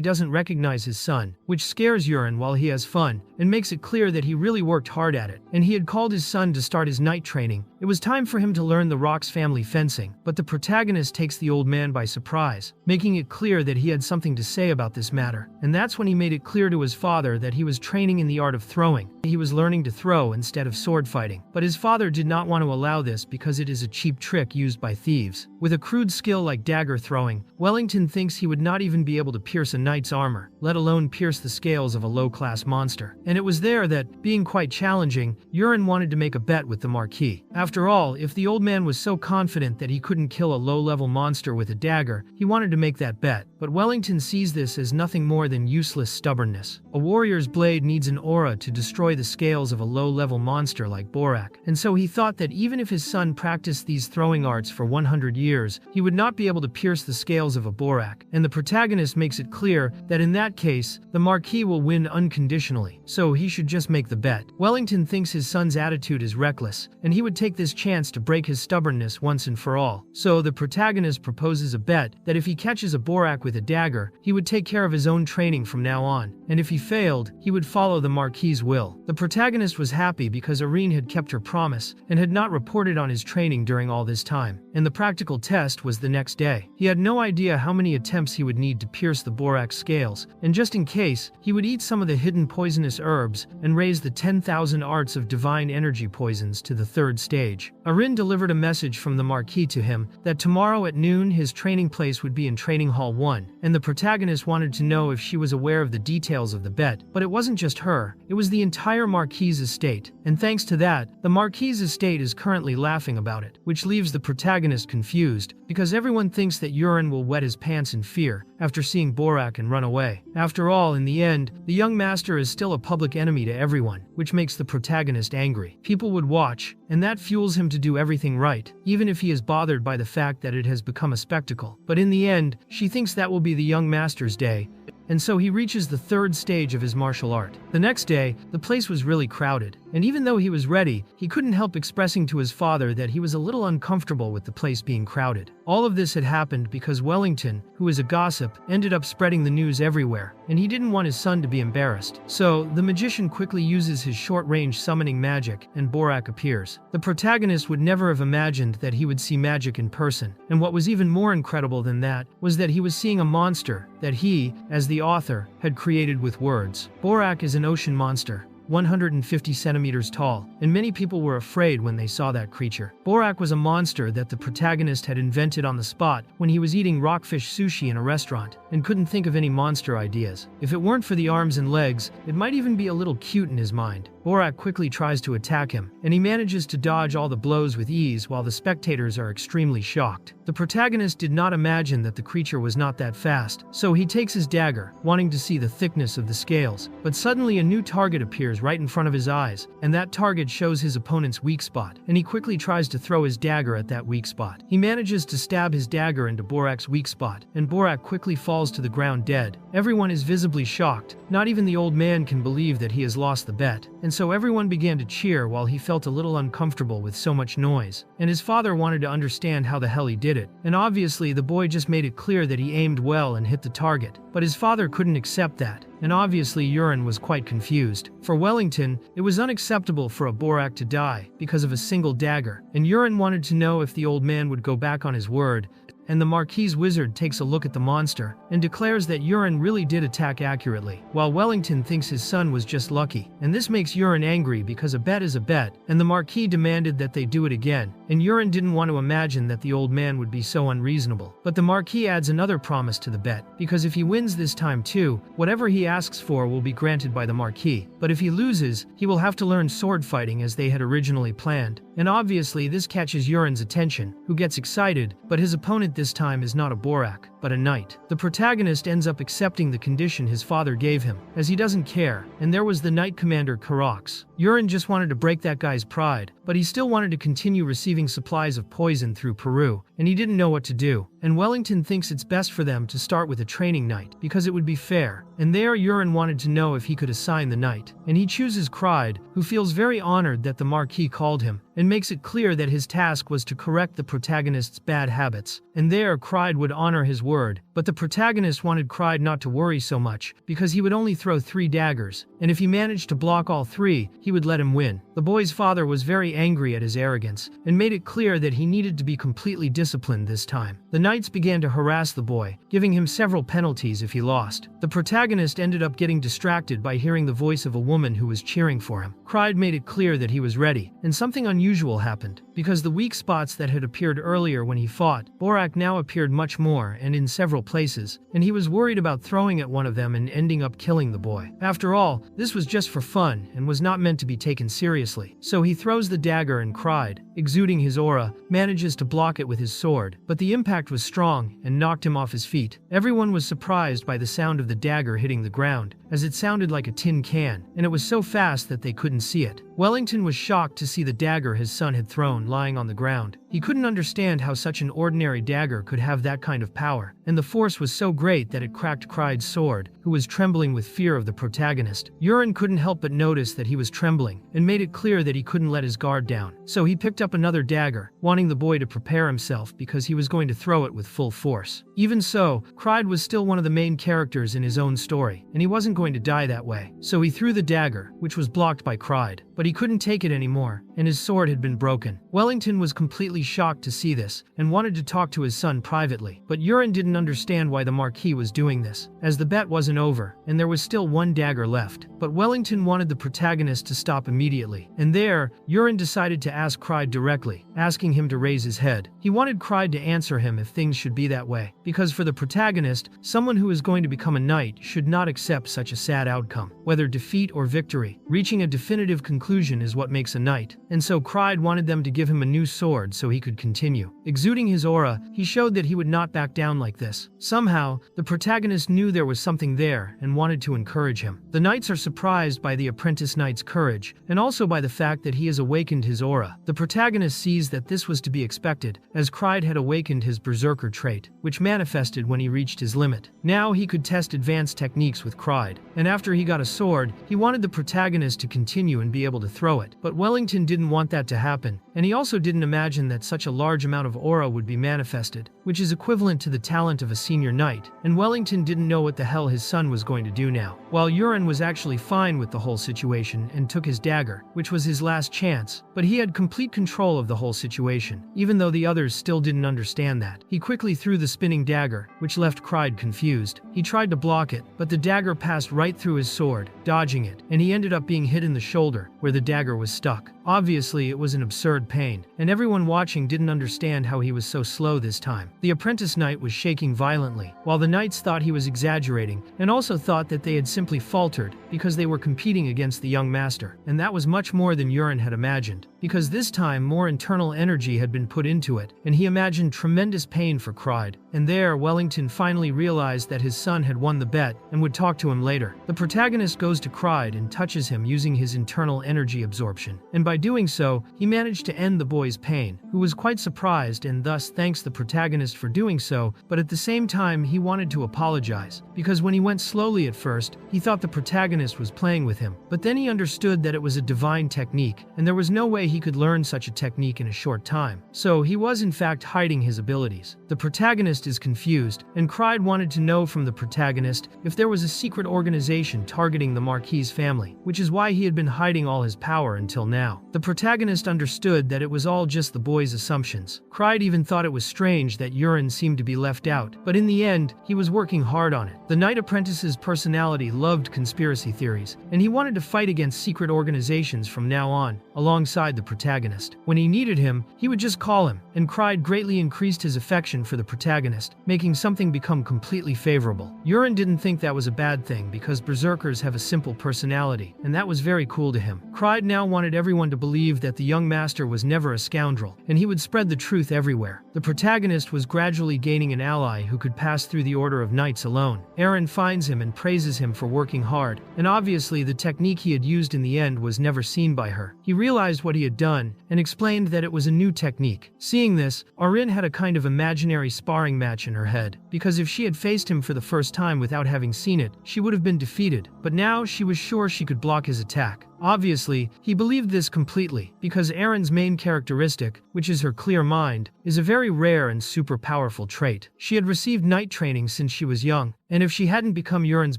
doesn't recognize his son, which scares Urien while he has fun, and makes it clear that he really worked hard at it, and he had called his son to start his night training. It was time for him to learn the Rox family fencing, but the protagonist takes the old man by surprise, making it clear that he had something to say about this matter, and that's when he made it clear to his father that he was training in the art of throwing. He was learning to throw instead of sword fighting, but his father did not want to allow this because it is a cheap trick used by thieves. With a crude skill like dagger throwing, Wellington thinks he would not even be able to pierce a knight's armor, let alone pierce the scales of a low-class monster. And it was there that, being quite challenging, Urien wanted to make a bet with the Marquis. After all, if the old man was so confident that he couldn't kill a low-level monster with a dagger, he wanted to make that bet. But Wellington sees this as nothing more than useless stubbornness. A warrior's blade needs an aura to destroy the scales of a low-level monster like Borak, and so he thought that even if his son practiced these throwing arts for 100 years, he would not be able to pierce the scales of a Borak, and the protagonist makes it clear that in that case, the Marquis will win unconditionally, so he should just make the bet. Wellington thinks his son's attitude is reckless, and he would take this chance to break his stubbornness once and for all. So the protagonist proposes a bet that if he catches a Borak with a dagger, he would take care of his own training from now on, and if he failed, he would follow the Marquis's will. The protagonist was happy because Irene had kept her promise and had not reported on his training during all this time, and the practical test was the next day. He had no idea how many attempts he would need to pierce the Borak's scales, and just in case, he would eat some of the hidden poisonous herbs and raise the 10,000 arts of divine energy poisons to the 3rd stage. Irene delivered a message from the Marquis to him that tomorrow at noon his training place would be in Training Hall 1, and the protagonist wanted to know if she was aware of the details of the bet, but it wasn't just her, it was the entire Marquis's estate, and thanks to that, the Marquis's estate is currently laughing about it, which leaves the protagonist confused, because everyone thinks that Urien will wet his pants in fear after seeing Borak and run away. After all, in the end, the young master is still a public enemy to everyone, which makes the protagonist angry. People would watch, and that fuels him to do everything right, even if he is bothered by the fact that it has become a spectacle. But in the end, she thinks that will be the young master's day, and so he reaches the 3rd stage of his martial art. The next day, the place was really crowded, and even though he was ready, he couldn't help expressing to his father that he was a little uncomfortable with the place being crowded. All of this had happened because Wellington, who is a gossip, ended up spreading the news everywhere, and he didn't want his son to be embarrassed. So, the magician quickly uses his short-range summoning magic, and Borak appears. The protagonist would never have imagined that he would see magic in person, and what was even more incredible than that was that he was seeing a monster that he, as the author, had created with words. Borak is an ocean monster, 150 centimeters tall, and many people were afraid when they saw that creature. Borak was a monster that the protagonist had invented on the spot when he was eating rockfish sushi in a restaurant, and couldn't think of any monster ideas. If it weren't for the arms and legs, it might even be a little cute in his mind. Borak quickly tries to attack him, and he manages to dodge all the blows with ease while the spectators are extremely shocked. The protagonist did not imagine that the creature was not that fast, so he takes his dagger, wanting to see the thickness of the scales, but suddenly a new target appears appears right in front of his eyes, and that target shows his opponent's weak spot, and he quickly tries to throw his dagger at that weak spot. He manages to stab his dagger into Borak's weak spot, and Borak quickly falls to the ground dead. Everyone is visibly shocked. Not even the old man can believe that he has lost the bet, and so everyone began to cheer while he felt a little uncomfortable with so much noise. And his father wanted to understand how the hell he did it, and obviously the boy just made it clear that he aimed well and hit the target. But his father couldn't accept that, and obviously Urin was quite confused. For Wellington, it was unacceptable for a Borak to die because of a single dagger, and Urin wanted to know if the old man would go back on his word. And the Marquis wizard takes a look at the monster and declares that Urin really did attack accurately, while Wellington thinks his son was just lucky. And this makes Urin angry because a bet is a bet, and the Marquis demanded that they do it again, and Urin didn't want to imagine that the old man would be so unreasonable. But the Marquis adds another promise to the bet, because if he wins this time too, whatever he asks for will be granted by the Marquis. But if he loses, he will have to learn sword fighting as they had originally planned. And obviously this catches Urin's attention, who gets excited, but his opponent this time is not a Borak, but a knight. The protagonist ends up accepting the condition his father gave him, as he doesn't care, and there was the knight commander Rox. Urin just wanted to break that guy's pride, but he still wanted to continue receiving supplies of poison through Peru, and he didn't know what to do. And Wellington thinks it's best for them to start with a training knight, because it would be fair. And there Urin wanted to know if he could assign the knight, and he chooses Cried, who feels very honored that the Marquis called him, and makes it clear that his task was to correct the protagonist's bad habits. And there Cried would honor his word, but the protagonist wanted Cried not to worry so much, because he would only throw 3 daggers, and if he managed to block all 3, he would let him win. The boy's father was very angry at his arrogance, and made it clear that he needed to be completely disciplined this time. The knights began to harass the boy, giving him several penalties if he lost. The protagonist ended up getting distracted by hearing the voice of a woman who was cheering for him. Cried made it clear that he was ready, and something unusual happened, because the weak spots that had appeared earlier when he fought Borak now appeared much more and in several places, and he was worried about throwing at one of them and ending up killing the boy. After all, this was just for fun and was not meant to be taken seriously. So he throws the dagger, and Cried, exuding his aura, manages to block it with his sword, but the impact was strong and knocked him off his feet. Everyone was surprised by the sound of the dagger hitting the ground, as it sounded like a tin can, and it was so fast that they couldn't see it. Wellington was shocked to see the dagger his son had thrown lying on the ground. He couldn't understand how such an ordinary dagger could have that kind of power, and the force was so great that it cracked Cried's sword, who was trembling with fear of the protagonist. Urin couldn't help but notice that he was trembling, and made it clear that he couldn't let his guard down. So he picked up another dagger, wanting the boy to prepare himself because he was going to throw it with full force. Even so, Cried was still one of the main characters in his own story, and he wasn't going to die that way. So he threw the dagger, which was blocked by Cried, but he couldn't take it anymore, and his sword had been broken. Wellington was completely shocked to see this, and wanted to talk to his son privately, but Urin didn't understand why the Marquis was doing this, as the bet wasn't over, and there was still 1 dagger left. But Wellington wanted the protagonist to stop immediately, and there, Urin decided to ask Cried directly, asking him to raise his head. He wanted Cried to answer him if things should be that way, because for the protagonist, someone who is going to become a knight should not accept such a sad outcome, whether defeat or victory. Reaching a definitive conclusion is what makes a knight, and so Cried wanted them to give him a new sword so he could continue. Exuding his aura, he showed that he would not back down like this. Somehow, the protagonist knew there was something there and wanted to encourage him. The knights are surprised by the apprentice knight's courage, and also by the fact that he has awakened his aura. The protagonist sees that this was to be expected, as Cried had awakened his berserker trait, which manifested when he reached his limit. Now he could test advanced techniques with Cried, and after he got a sword, he wanted the protagonist to continue and be able to throw it. But Wellington didn't want that to happen, and he also didn't imagine that such a large amount of aura would be manifested, which is equivalent to the talent of a senior knight, and Wellington didn't know what the hell his son was going to do now. While Urin was actually fine with the whole situation and took his dagger, which was his last chance, but he had complete control of the whole situation, even though the others still didn't understand that. He quickly threw the spinning dagger, which left Cried confused. He tried to block it, but the dagger passed right through his sword, dodging it, and he ended up being hit in the shoulder, where the dagger was stuck. Obviously, it was an absurd pain, and everyone watching didn't understand how he was so slow this time. The apprentice knight was shaking violently, while the knights thought he was exaggerating, and also thought that they had simply faltered because they were competing against the young master, and that was much more than Urin had imagined, because this time more internal energy had been put into it, and he imagined tremendous pain for Cried. And there, Wellington finally realized that his son had won the bet and would talk to him later. The protagonist goes goes to Cried and touches him using his internal energy absorption. And by doing so, he managed to end the boy's pain, who was quite surprised and thus thanks the protagonist for doing so, but at the same time he wanted to apologize, because when he went slowly at first, he thought the protagonist was playing with him. But then he understood that it was a divine technique, and there was no way he could learn such a technique in a short time. So he was in fact hiding his abilities. The protagonist is confused, and Cried wanted to know from the protagonist if there was a secret organization targeting the Marquis family, which is why he had been hiding all his power until now. The protagonist understood that it was all just the boy's assumptions. Cried even thought it was strange that Urine seemed to be left out, but in the end, he was working hard on it. The Knight Apprentice's personality loved conspiracy theories, and he wanted to fight against secret organizations from now on, alongside the protagonist. When he needed him, he would just call him, and Cried greatly increased his affection for the protagonist, making something become completely favorable. Urine didn't think that was a bad thing because berserkers have a simple personality, and that was very cool to him. Cried now wanted everyone to believe that the young master was never a scoundrel, and he would spread the truth everywhere. The protagonist was gradually gaining an ally who could pass through the Order of Knights alone. Eren finds him and praises him for working hard, and obviously the technique he had used in the end was never seen by her. He realized what he had done, and explained that it was a new technique. Seeing this, Arin had a kind of imaginary sparring match in her head, because if she had faced him for the first time without having seen it, she would have been defeated, but now she was sure she could block his attack. Obviously, he believed this completely, because Eren's main characteristic, which is her clear mind, is a very rare and super powerful trait. She had received knight training since she was young, and if she hadn't become Urine's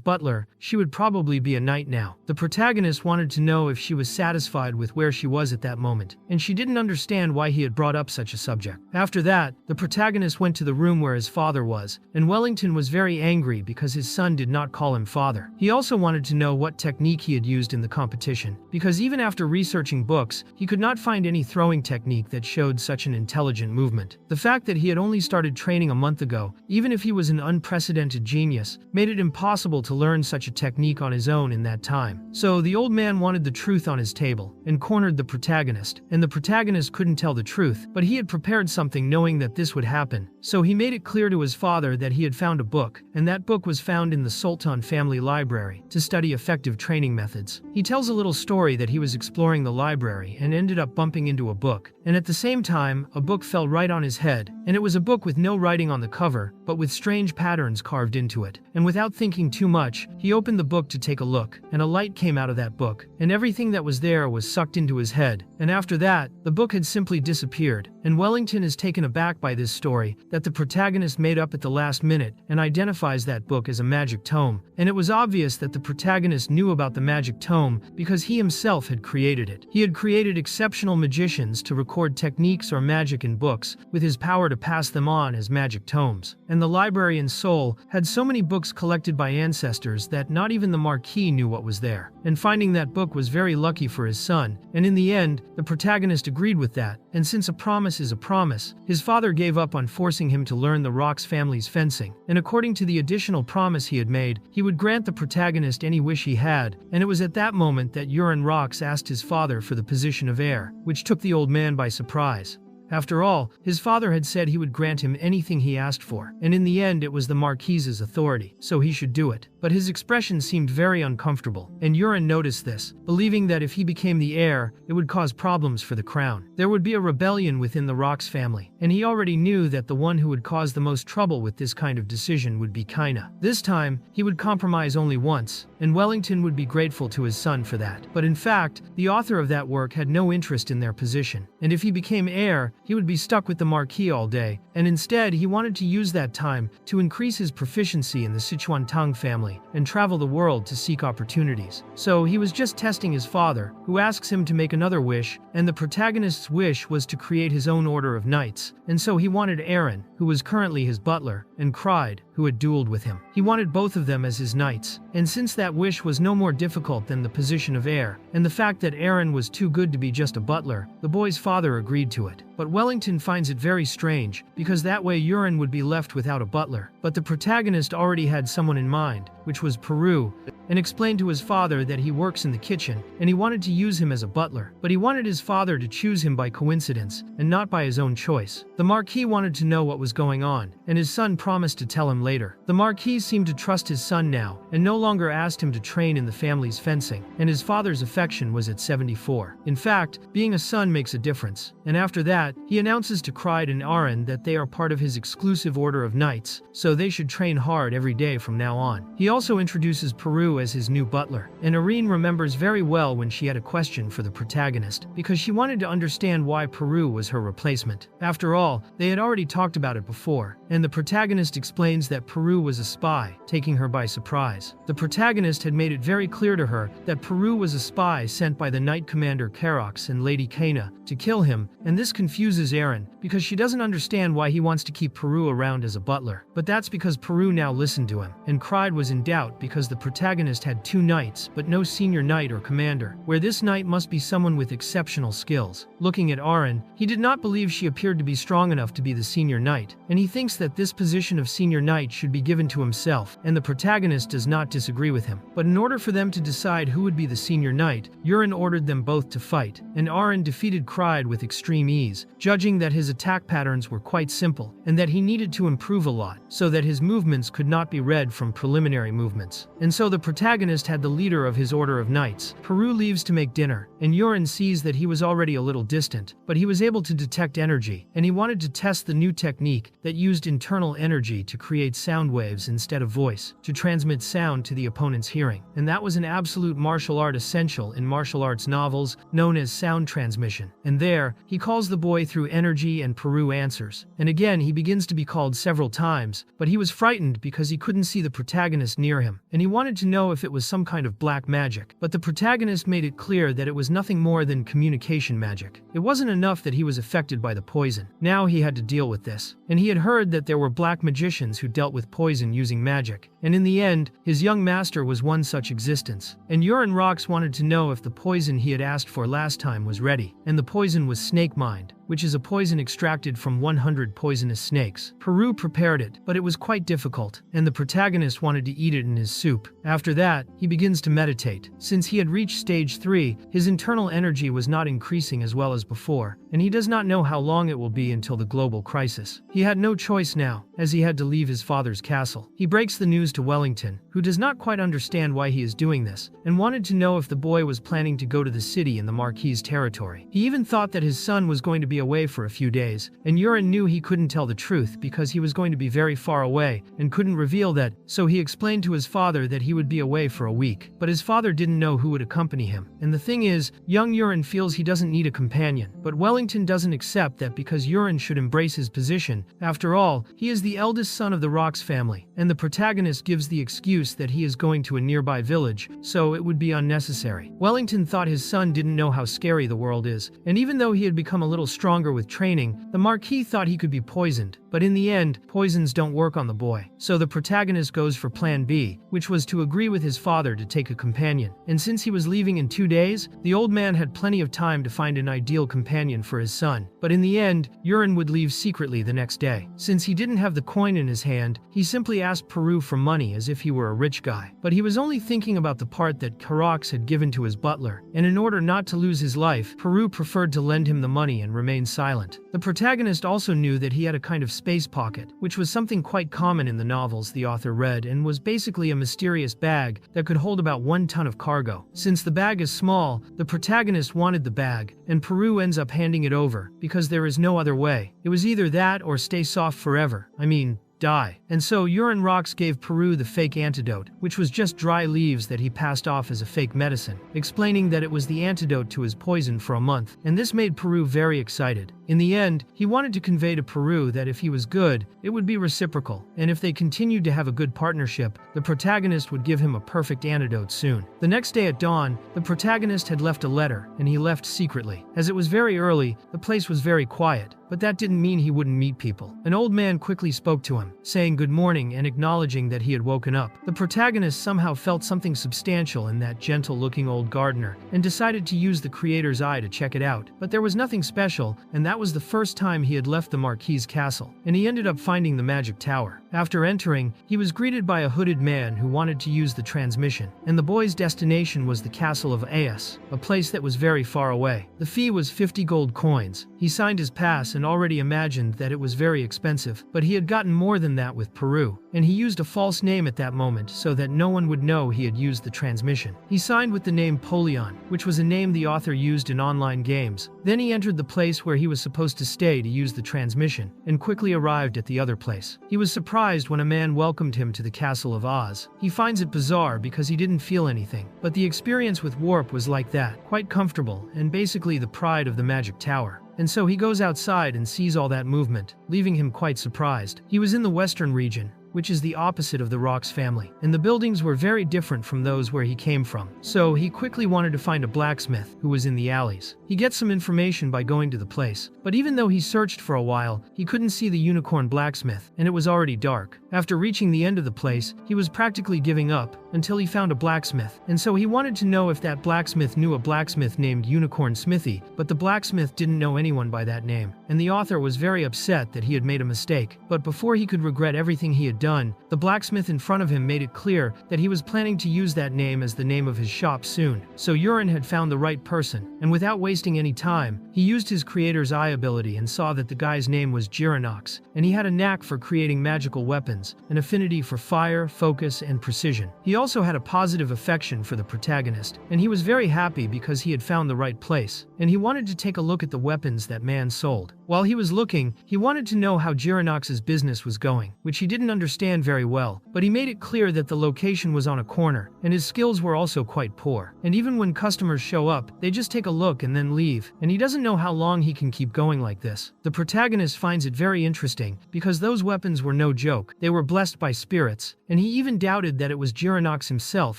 butler, she would probably be a knight now. The protagonist wanted to know if she was satisfied with where she was at that moment, and she didn't understand why he had brought up such a subject. After that, the protagonist went to the room where his father was, and Wellington was very angry because his son did not call him father. He also wanted to know what technique he had used in the competition, because even after researching books, he could not find any throwing technique that showed such an intelligent movement. The fact that he had only started training a month ago, even if he was an unprecedented genius, made it impossible to learn such a technique on his own in that time. So the old man wanted the truth on his table, and cornered the protagonist, and the protagonist couldn't tell the truth, but he had prepared something knowing that this would happen. So he made it clear to his father that he had found a book, and that book was found in the Sultan family library, to study effective training methods. He tells a little story that he was exploring the library and ended up bumping into a book, and at the same time, a book fell right on his head, and it was a book with no writing on the cover, but with strange patterns carved into it. And without thinking too much, he opened the book to take a look, and a light came out of that book, and everything that was there was sucked into his head, and after that, the book had simply disappeared. And Wellington is taken aback by this story that the protagonist made up at the last minute, and identifies that book as a magic tome, and it was obvious that the protagonist knew about the magic tome because he himself had created it. He had created exceptional magicians to record techniques or magic in books, with his power to pass them on as magic tomes. And the library in Seoul had so many books collected by ancestors that not even the Marquis knew what was there. And finding that book was very lucky for his son, and in the end, the protagonist agreed with that, and since a promise is a promise, his father gave up on forcing him to learn the Rox family's fencing, and according to the additional promise he had made, he would grant the protagonist any wish he had, and it was at that moment that Duke Rox asked his father for the position of heir, which took the old man by surprise. After all, his father had said he would grant him anything he asked for, and in the end it was the Marquis's authority, so he should do it. But his expression seemed very uncomfortable, and Urine noticed this, believing that if he became the heir, it would cause problems for the crown. There would be a rebellion within the Rox family, and he already knew that the one who would cause the most trouble with this kind of decision would be Kaina. This time, he would compromise only once, and Wellington would be grateful to his son for that. But in fact, the author of that work had no interest in their position, and if he became heir, he would be stuck with the Marquis all day, and instead he wanted to use that time to increase his proficiency in the Sichuan Tang family and travel the world to seek opportunities. So he was just testing his father, who asks him to make another wish, and the protagonist's wish was to create his own order of knights, and so he wanted Eren, who was currently his butler, and Cried, who had dueled with him. He wanted both of them as his knights, and since that wish was no more difficult than the position of heir, and the fact that Eren was too good to be just a butler, the boy's father agreed to it. But Wellington finds it very strange, because that way Urine would be left without a butler. But the protagonist already had someone in mind, which was Peru. and explained to his father that he works in the kitchen and he wanted to use him as a butler, but he wanted his father to choose him by coincidence and not by his own choice. The Marquis wanted to know what was going on, and his son promised to tell him later. The Marquis seemed to trust his son now and no longer asked him to train in the family's fencing, and his father's affection was at 74. In fact, being a son makes a difference, and after that, he announces to Kryde and Aren that they are part of his exclusive order of knights, so they should train hard every day from now on. He also introduces Peru as his new butler, and Irene remembers very well when she had a question for the protagonist, because she wanted to understand why Peru was her replacement. After all, they had already talked about it before, and the protagonist explains that Peru was a spy, taking her by surprise. The protagonist had made it very clear to her that Peru was a spy sent by the Knight Commander Rox and Lady Kana to kill him, and this confuses Aren, because she doesn't understand why he wants to keep Peru around as a butler. But that's because Peru now listened to him, and Kryde was in doubt because the protagonist had 2 knights but no senior knight or commander, where this knight must be someone with exceptional skills. Looking at Aren, he did not believe she appeared to be strong enough to be the senior knight, and he thinks that this position of senior knight should be given to himself, and the protagonist does not disagree with him. But in order for them to decide who would be the senior knight, Aren ordered them both to fight, and Aren defeated Kryde with extreme ease, judging that his attack patterns were quite simple, and that he needed to improve a lot, so that his movements could not be read from preliminary movements. And so the protagonist had the leader of his order of knights. Peru leaves to make dinner, and Aren sees that he was already a little distant, but he was able to detect energy, and he wanted to test the new technique that used internal energy to create sound waves instead of voice, to transmit sound to the opponent's hearing. And that was an absolute martial art essential in martial arts novels known as sound transmission. And there, he calls the boy through energy and Peru answers. And again, he begins to be called several times, but he was frightened because he couldn't see the protagonist near him, and he wanted to know if it was some kind of black magic. But the protagonist made it clear that it was nothing more than communication magic. It wasn't enough that he was affected by the poison. Now he had to deal with this. And he had heard that there were black magicians who dealt with poison using magic. And in the end, his young master was one such existence. And Duke Rox wanted to know if the poison he had asked for last time was ready. And the poison was snake mind, which is a poison extracted from 100 poisonous snakes. Peru prepared it, but it was quite difficult, and the protagonist wanted to eat it in his soup. After that, he begins to meditate. Since he had reached stage 3, his internal energy was not increasing as well as before, and he does not know how long it will be until the global crisis. He had no choice now, as he had to leave his father's castle. He breaks the news to Wellington, who does not quite understand why he is doing this, and wanted to know if the boy was planning to go to the city in the Marquis's territory. He even thought that his son was going to be away for a few days, and Aren knew he couldn't tell the truth because he was going to be very far away and couldn't reveal that, so he explained to his father that he would be away for a week. But his father didn't know who would accompany him. And the thing is, young Aren feels he doesn't need a companion, but Wellington doesn't accept that because Aren should embrace his position. After all, he is the eldest son of the Rox family, and the protagonist gives the excuse that he is going to a nearby village, so it would be unnecessary. Wellington thought his son didn't know how scary the world is, and even though he had become a little stronger with training, the Marquis thought he could be poisoned. But in the end, poisons don't work on the boy. So the protagonist goes for plan B, which was to agree with his father to take a companion. And since he was leaving in 2 days, the old man had plenty of time to find an ideal companion for his son. But in the end, Aren would leave secretly the next day. Since he didn't have the coin in his hand, he simply asked Peru for money as if he were a rich guy. But he was only thinking about the part that Rox had given to his butler, and in order not to lose his life, Peru preferred to lend him the money and remain silent. The protagonist also knew that he had a kind of space pocket, which was something quite common in the novels the author read and was basically a mysterious bag that could hold about 1 ton of cargo. Since the bag is small, the protagonist wanted the bag, and Peru ends up handing it over, because there is no other way. It was either that or stay soft forever. I mean, die. And so Duke Rox gave Peru the fake antidote, which was just dry leaves that he passed off as a fake medicine, explaining that it was the antidote to his poison for a month, and this made Peru very excited. In the end, he wanted to convey to Peru that if he was good, it would be reciprocal, and if they continued to have a good partnership, the protagonist would give him a perfect antidote soon. The next day at dawn, the protagonist had left a letter, and he left secretly. As it was very early, the place was very quiet, but that didn't mean he wouldn't meet people. An old man quickly spoke to him, saying good morning and acknowledging that he had woken up. The protagonist somehow felt something substantial in that gentle-looking old gardener, and decided to use the creator's eye to check it out. But there was nothing special, and that was the first time he had left the Marquis's castle, and he ended up finding the magic tower. After entering, he was greeted by a hooded man who wanted to use the transmission, and the boy's destination was the castle of Aes, a place that was very far away. The fee was 50 gold coins. He signed his pass and already imagined that it was very expensive, but he had gotten more than that with Peru, and he used a false name at that moment so that no one would know he had used the transmission. He signed with the name Polion, which was a name the author used in online games. Then he entered the place where he was supposed to stay to use the transmission, and quickly arrived at the other place. He was surprised when a man welcomed him to the castle of Oz. He finds it bizarre because he didn't feel anything, but the experience with Warp was like that, quite comfortable, and basically the pride of the Magic Tower. And so he goes outside and sees all that movement, leaving him quite surprised. He was in the western region, which is the opposite of the Rox family, and the buildings were very different from those where he came from. So he quickly wanted to find a blacksmith who was in the alleys. He gets some information by going to the place, but even though he searched for a while, he couldn't see the unicorn blacksmith, and it was already dark. After reaching the end of the place, he was practically giving up until he found a blacksmith, and so he wanted to know if that blacksmith knew a blacksmith named Unicorn Smithy, but the blacksmith didn't know anyone by that name, and the author was very upset that he had made a mistake. But before he could regret everything he had done, the blacksmith in front of him made it clear that he was planning to use that name as the name of his shop soon. So Urin had found the right person, and without wasting any time, he used his creator's eye ability and saw that the guy's name was Giranox, and he had a knack for creating magical weapons, an affinity for fire, focus, and precision. He also had a positive affection for the protagonist, and he was very happy because he had found the right place, and he wanted to take a look at the weapons that man sold. While he was looking, he wanted to know how Giranox's business was going, which he didn't understand very well, but he made it clear that the location was on a corner, and his skills were also quite poor. And even when customers show up, they just take a look and then leave, and he doesn't know how long he can keep going like this. The protagonist finds it very interesting, because those weapons were no joke. They were blessed by spirits, and he even doubted that it was Giranox himself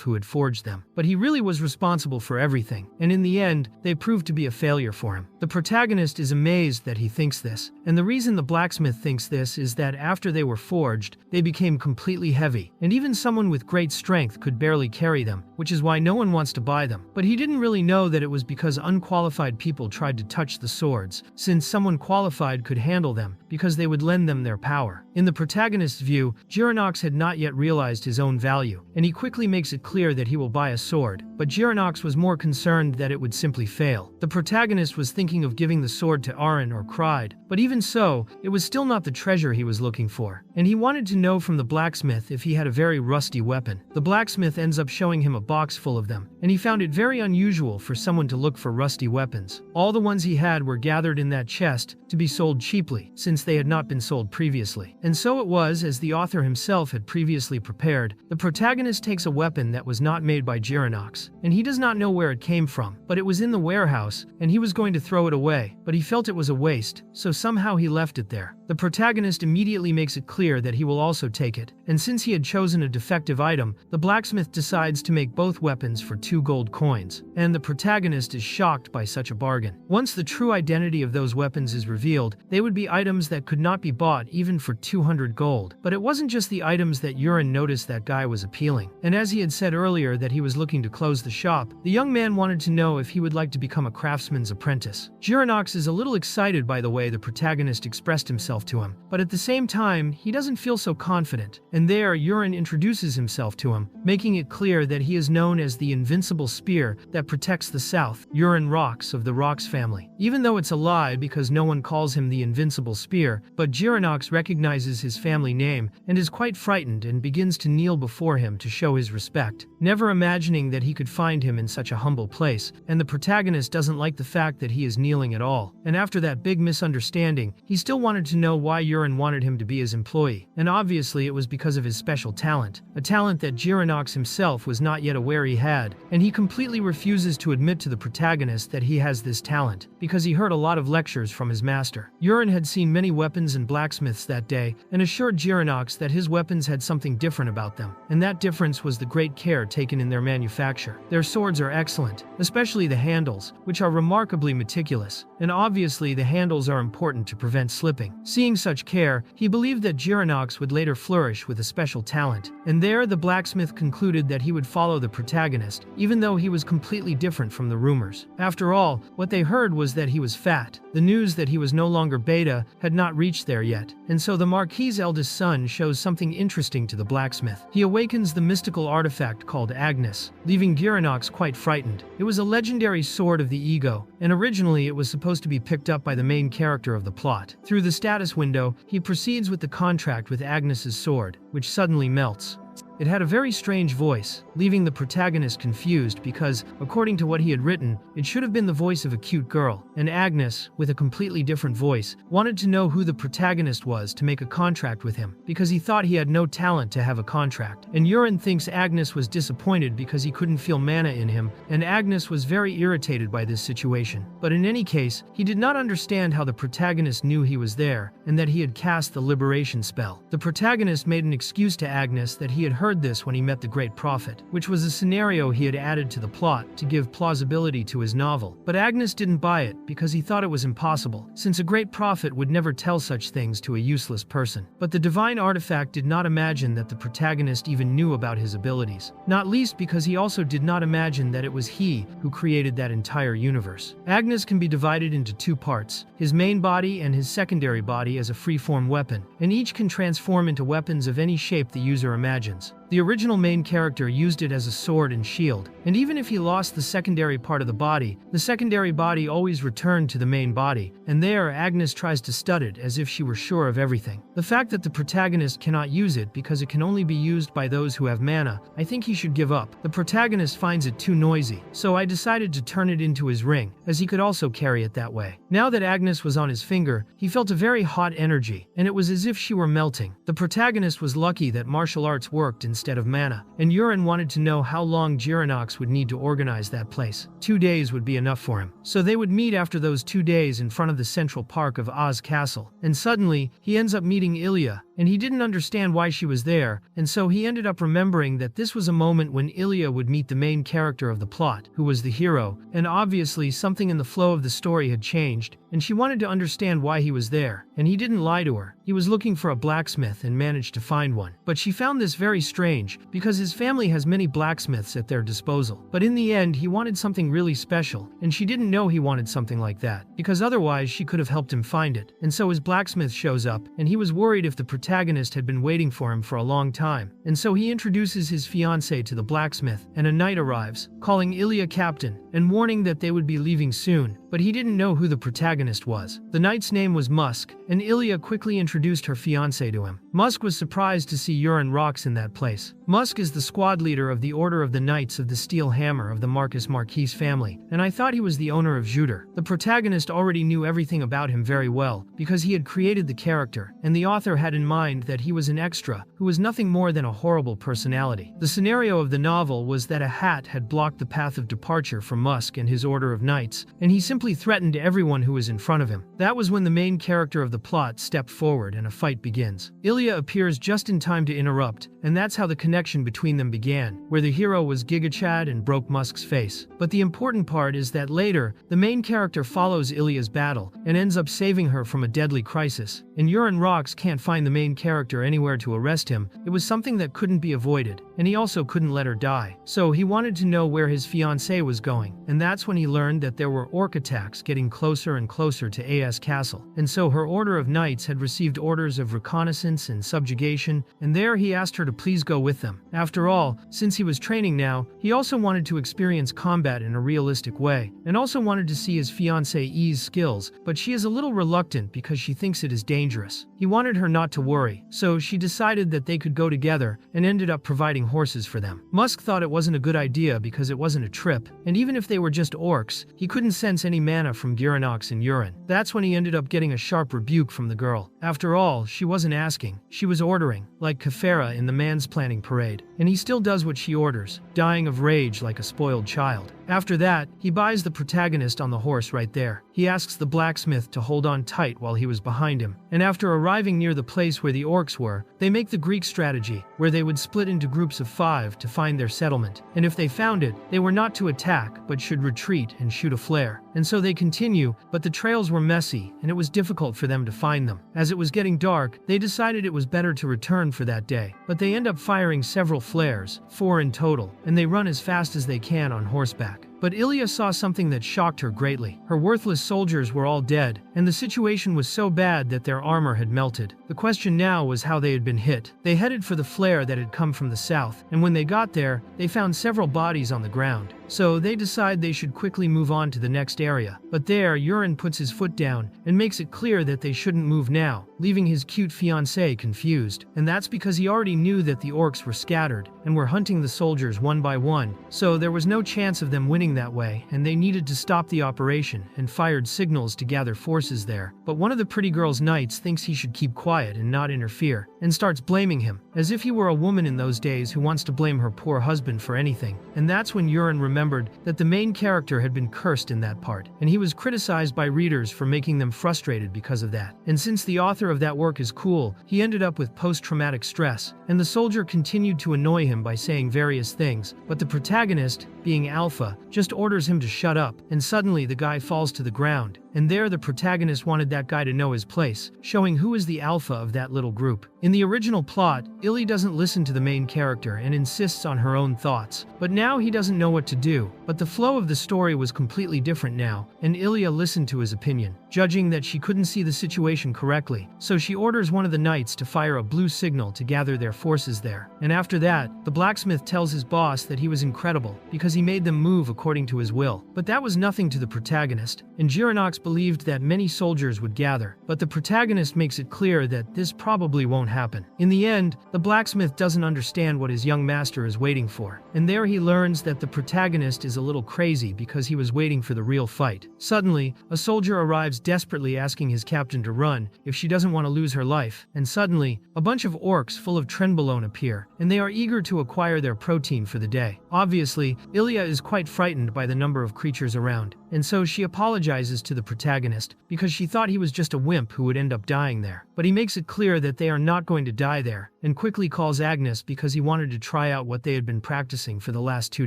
who had forged them. But he really was responsible for everything, and in the end, they proved to be a failure for him. The protagonist is amazed that he thinks this, and the reason the blacksmith thinks this is that after they were forged, they became completely heavy, and even someone with great strength could barely carry them, which is why no one wants to buy them. But he didn't really know that it was because unqualified people tried to touch the swords, since someone qualified could handle them, because they would lend them their power. In the protagonist's view, Giranox had not yet realized his own value, and he quickly makes it clear that he will buy a sword, but Giranox was more concerned that it would simply fail. The protagonist was thinking of giving the sword to Arin or Cried, but even so, it was still not the treasure he was looking for, and he wanted to know from the blacksmith if he had a very rusty weapon. The blacksmith ends up showing him a box full of them, and he found it very unusual for someone to look for rusty weapons. All the ones he had were gathered in that chest to be sold cheaply, since they had not been sold previously. And so it was, as the author himself had previously prepared, the protagonist takes a weapon that was not made by Giranox, and he does not know where it came from, but it was in the warehouse, and he was going to throw it away, but he felt it was a waste, so somehow he left it there. The protagonist immediately makes it clear that he will also take it, and since he had chosen a defective item, the blacksmith decides to make both weapons for 2 gold coins, and the protagonist is shocked by such a bargain. Once the true identity of those weapons is revealed, they would be items that could not be bought even for 200 gold. But it wasn't just the items that Urin noticed that guy was appealing, and as he had said earlier that he was looking to close the shop, the young man wanted to know if he would like to become a craftsman's apprentice. Giranox is a little excited by the way the protagonist expressed himself to him, but at the same time, he doesn't feel so confident, and there Urin introduces himself to him, making it clear that he is known as the invincible spear that protects the south, Urin Rox of the Rox family. Even though it's a lie because no one calls him the invincible spear, but Giranox recognizes his family name and is quite frightened and begins to kneel before him to show his respect, never imagining that he could find him in such a humble place, and the protagonist doesn't like the fact that he is kneeling at all. And after that big misunderstanding, he still wanted to know why Urin wanted him to be his employee, and obviously it was because of his special talent, a talent that Giranox himself was not yet aware he had, and he completely refuses to admit to the protagonist that he has this talent, because he heard a lot of lectures from his master. Urin had seen many weapons and blacksmiths that day, and assured Giranox that his weapons had something different about them, and that difference was the great care taken in their manufacture. Their swords are excellent, especially the handles, which are remarkably meticulous, and obviously the handles are important to prevent slipping. Seeing such care, he believed that Giranox would later flourish with a special talent, and there the blacksmith concluded that he would follow the protagonist, even though he was completely different from the rumors. After all, what they heard was that he was fat. The news that he was no longer beta had not reached there yet, and so the Marquis's eldest son shows something interesting to the blacksmith. He awakens the mystical artifact called Agnes, leaving Reincarnated quite frightened. It was a legendary sword of the ego, and originally it was supposed to be picked up by the main character of the plot. Through the status window, he proceeds with the contract with Agnes's sword, which suddenly melts. It had a very strange voice, leaving the protagonist confused because, according to what he had written, it should have been the voice of a cute girl, and Agnes, with a completely different voice, wanted to know who the protagonist was to make a contract with him, because he thought he had no talent to have a contract. And Urin thinks Agnes was disappointed because he couldn't feel mana in him, and Agnes was very irritated by this situation. But in any case, he did not understand how the protagonist knew he was there, and that he had cast the liberation spell. The protagonist made an excuse to Agnes that he had heard this when he met the Great Prophet, which was a scenario he had added to the plot to give plausibility to his novel. But Agnes didn't buy it because he thought it was impossible, since a Great Prophet would never tell such things to a useless person. But the divine artifact did not imagine that the protagonist even knew about his abilities, not least because he also did not imagine that it was he who created that entire universe. Agnes can be divided into two parts, his main body and his secondary body as a free-form weapon, and each can transform into weapons of any shape the user imagines. The original main character used it as a sword and shield, and even if he lost the secondary part of the secondary body always returned to the main body, and there Agnes tries to stud it as if she were sure of everything. The fact that the protagonist cannot use it because it can only be used by those who have mana, I think he should give up. The protagonist finds it too noisy, so I decided to turn it into his ring, as he could also carry it that way. Now that Agnes was on his finger, he felt a very hot energy, and it was as if she were melting. The protagonist was lucky that martial arts worked instead of mana, and Urin wanted to know how long Reincarnated would need to organize that place. 2 days would be enough for him. So they would meet after those 2 days in front of the central park of Oz Castle, and suddenly, he ends up meeting Ilya, and he didn't understand why she was there, and so he ended up remembering that this was a moment when Ilya would meet the main character of the plot, who was the hero, and obviously something in the flow of the story had changed, and she wanted to understand why he was there, and he didn't lie to her. He was looking for a blacksmith and managed to find one. But she found this very strange, because his family has many blacksmiths at their disposal. But in the end, he wanted something really special, and she didn't know he wanted something like that, because otherwise she could have helped him find it. And so his blacksmith shows up, and he was worried if the protagonist had been waiting for him for a long time. And so he introduces his fiancée to the blacksmith, and a knight arrives, calling Ilya captain, and warning that they would be leaving soon. But he didn't know who the protagonist was. The knight's name was Musk, and Ilya quickly introduced her fiancé to him. Musk was surprised to see Reincarnated in that place. Musk is the squad leader of the Order of the Knights of the Steel Hammer of the Marquis family, and I thought he was the owner of Juder. The protagonist already knew everything about him very well, because he had created the character, and the author had in mind that he was an extra, who was nothing more than a horrible personality. The scenario of the novel was that a hat had blocked the path of departure for Musk and his Order of Knights, and he simply threatened everyone who was in front of him. That was when the main character of the plot stepped forward and a fight begins. Ilya appears just in time to interrupt, and that's how the connection between them began, where the hero was Gigachad and broke Musk's face. But the important part is that later, the main character follows Ilya's battle, and ends up saving her from a deadly crisis. And Reincarnated can't find the main character anywhere to arrest him. It was something that couldn't be avoided, and he also couldn't let her die. So he wanted to know where his fiancée was going, and that's when he learned that there were orc attacks getting closer and closer to As Castle. And so her Order of Knights had received orders of reconnaissance and subjugation, and there he asked her to please go with them. After all, since he was training now, he also wanted to experience combat in a realistic way, and also wanted to see his fiancée's skills, but she is a little reluctant because she thinks it is dangerous. He wanted her not to worry, so she decided that they could go together, and ended up providing horses for them. Musk thought it wasn't a good idea because it wasn't a trip, and even if they were just orcs, he couldn't sense any mana from Reincarnated in urine. That's when he ended up getting a sharp rebuke from the girl. After all, she wasn't asking, she was ordering, like Kefera in the mansplaining parade, and he still does what she orders, dying of rage like a spoiled child. After that, he buys the protagonist on the horse right there. He asks the blacksmith to hold on tight while he was behind him, and after arriving near the place where the orcs were, they make the Greek strategy, where they would split into groups of 5 to find their settlement, and if they found it, they were not to attack, but should retreat and shoot a flare. And so they continue, but the trails were messy, and it was difficult for them to find them. As it was getting dark, they decided it was better to return for that day, but they end up firing several flares, 4 in total, and they run as fast as they can on horseback. But Ilya saw something that shocked her greatly. Her worthless soldiers were all dead, and the situation was so bad that their armor had melted. The question now was how they had been hit. They headed for the flare that had come from the south, and when they got there, they found several bodies on the ground. So they decide they should quickly move on to the next area. But there, Yurin puts his foot down and makes it clear that they shouldn't move now, leaving his cute fiancée confused. And that's because he already knew that the orcs were scattered and were hunting the soldiers one by one, so there was no chance of them winning that way, and they needed to stop the operation and fired signals to gather forces there. But one of the pretty girl's knights thinks he should keep quiet and not interfere, and starts blaming him, as if he were a woman in those days who wants to blame her poor husband for anything. And that's when Yurin remembered that the main character had been cursed in that part, and he was criticized by readers for making them frustrated because of that. And since the author of that work is cool, he ended up with post-traumatic stress, and the soldier continued to annoy him by saying various things, but the protagonist, being Alpha, just orders him to shut up, and suddenly the guy falls to the ground. And there the protagonist wanted that guy to know his place, showing who is the alpha of that little group. In the original plot, Illy doesn't listen to the main character and insists on her own thoughts, but now he doesn't know what to do. But the flow of the story was completely different now, and Ilya listened to his opinion, judging that she couldn't see the situation correctly, so she orders one of the knights to fire a blue signal to gather their forces there. And after that, the blacksmith tells his boss that he was incredible, because he made them move according to his will. But that was nothing to the protagonist, and Jironox believed that many soldiers would gather, but the protagonist makes it clear that this probably won't happen. In the end, the blacksmith doesn't understand what his young master is waiting for, and there he learns that the protagonist is a little crazy because he was waiting for the real fight. Suddenly, a soldier arrives desperately asking his captain to run if she doesn't want to lose her life, and suddenly, a bunch of orcs full of trenbolone appear, and they are eager to acquire their protein for the day. Obviously, Ilya is quite frightened by the number of creatures around, and so she apologizes to the protagonist because she thought he was just a wimp who would end up dying there. But he makes it clear that they are not going to die there, and quickly calls Agnes because he wanted to try out what they had been practicing for the last 2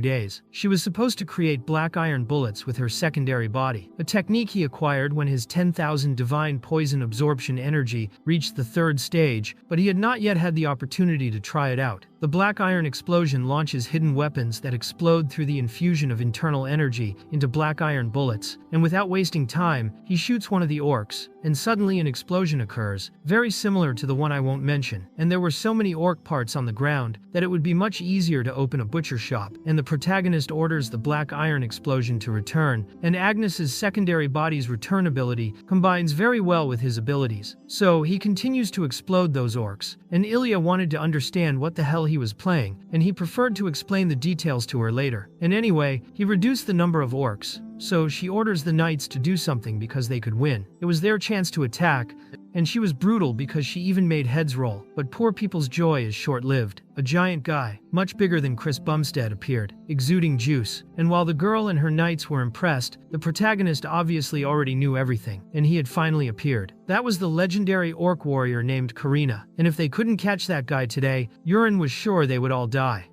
days. She was supposed to create black iron bullets with her secondary body, a technique he acquired when his 10,000 divine poison absorption energy reached the 3rd stage, but he had not yet had the opportunity to try it out. The black iron explosion launches hidden weapons that explode through the infusion of internal energy into black iron bullets, and without wasting time, he shoots one of the orcs, and suddenly an explosion occurs, very similar to the one I won't mention, and there were so many orc parts on the ground that it would be much easier to open a butcher shop, and the protagonist orders the black iron explosion to return, and Agnes's secondary body's return ability combines very well with his abilities. So he continues to explode those orcs, and Ilya wanted to understand what the hell he was playing, and he preferred to explain the details to her later. And anyway, he reduced the number of orcs, so she orders the knights to do something because they could win. It was their chance to attack, and she was brutal because she even made heads roll. But poor people's joy is short-lived. A giant guy, much bigger than Chris Bumstead, appeared, exuding juice, and while the girl and her knights were impressed, the protagonist obviously already knew everything, and he had finally appeared. That was the legendary orc warrior named Karina, and if they couldn't catch that guy today, Yurin was sure they would all die.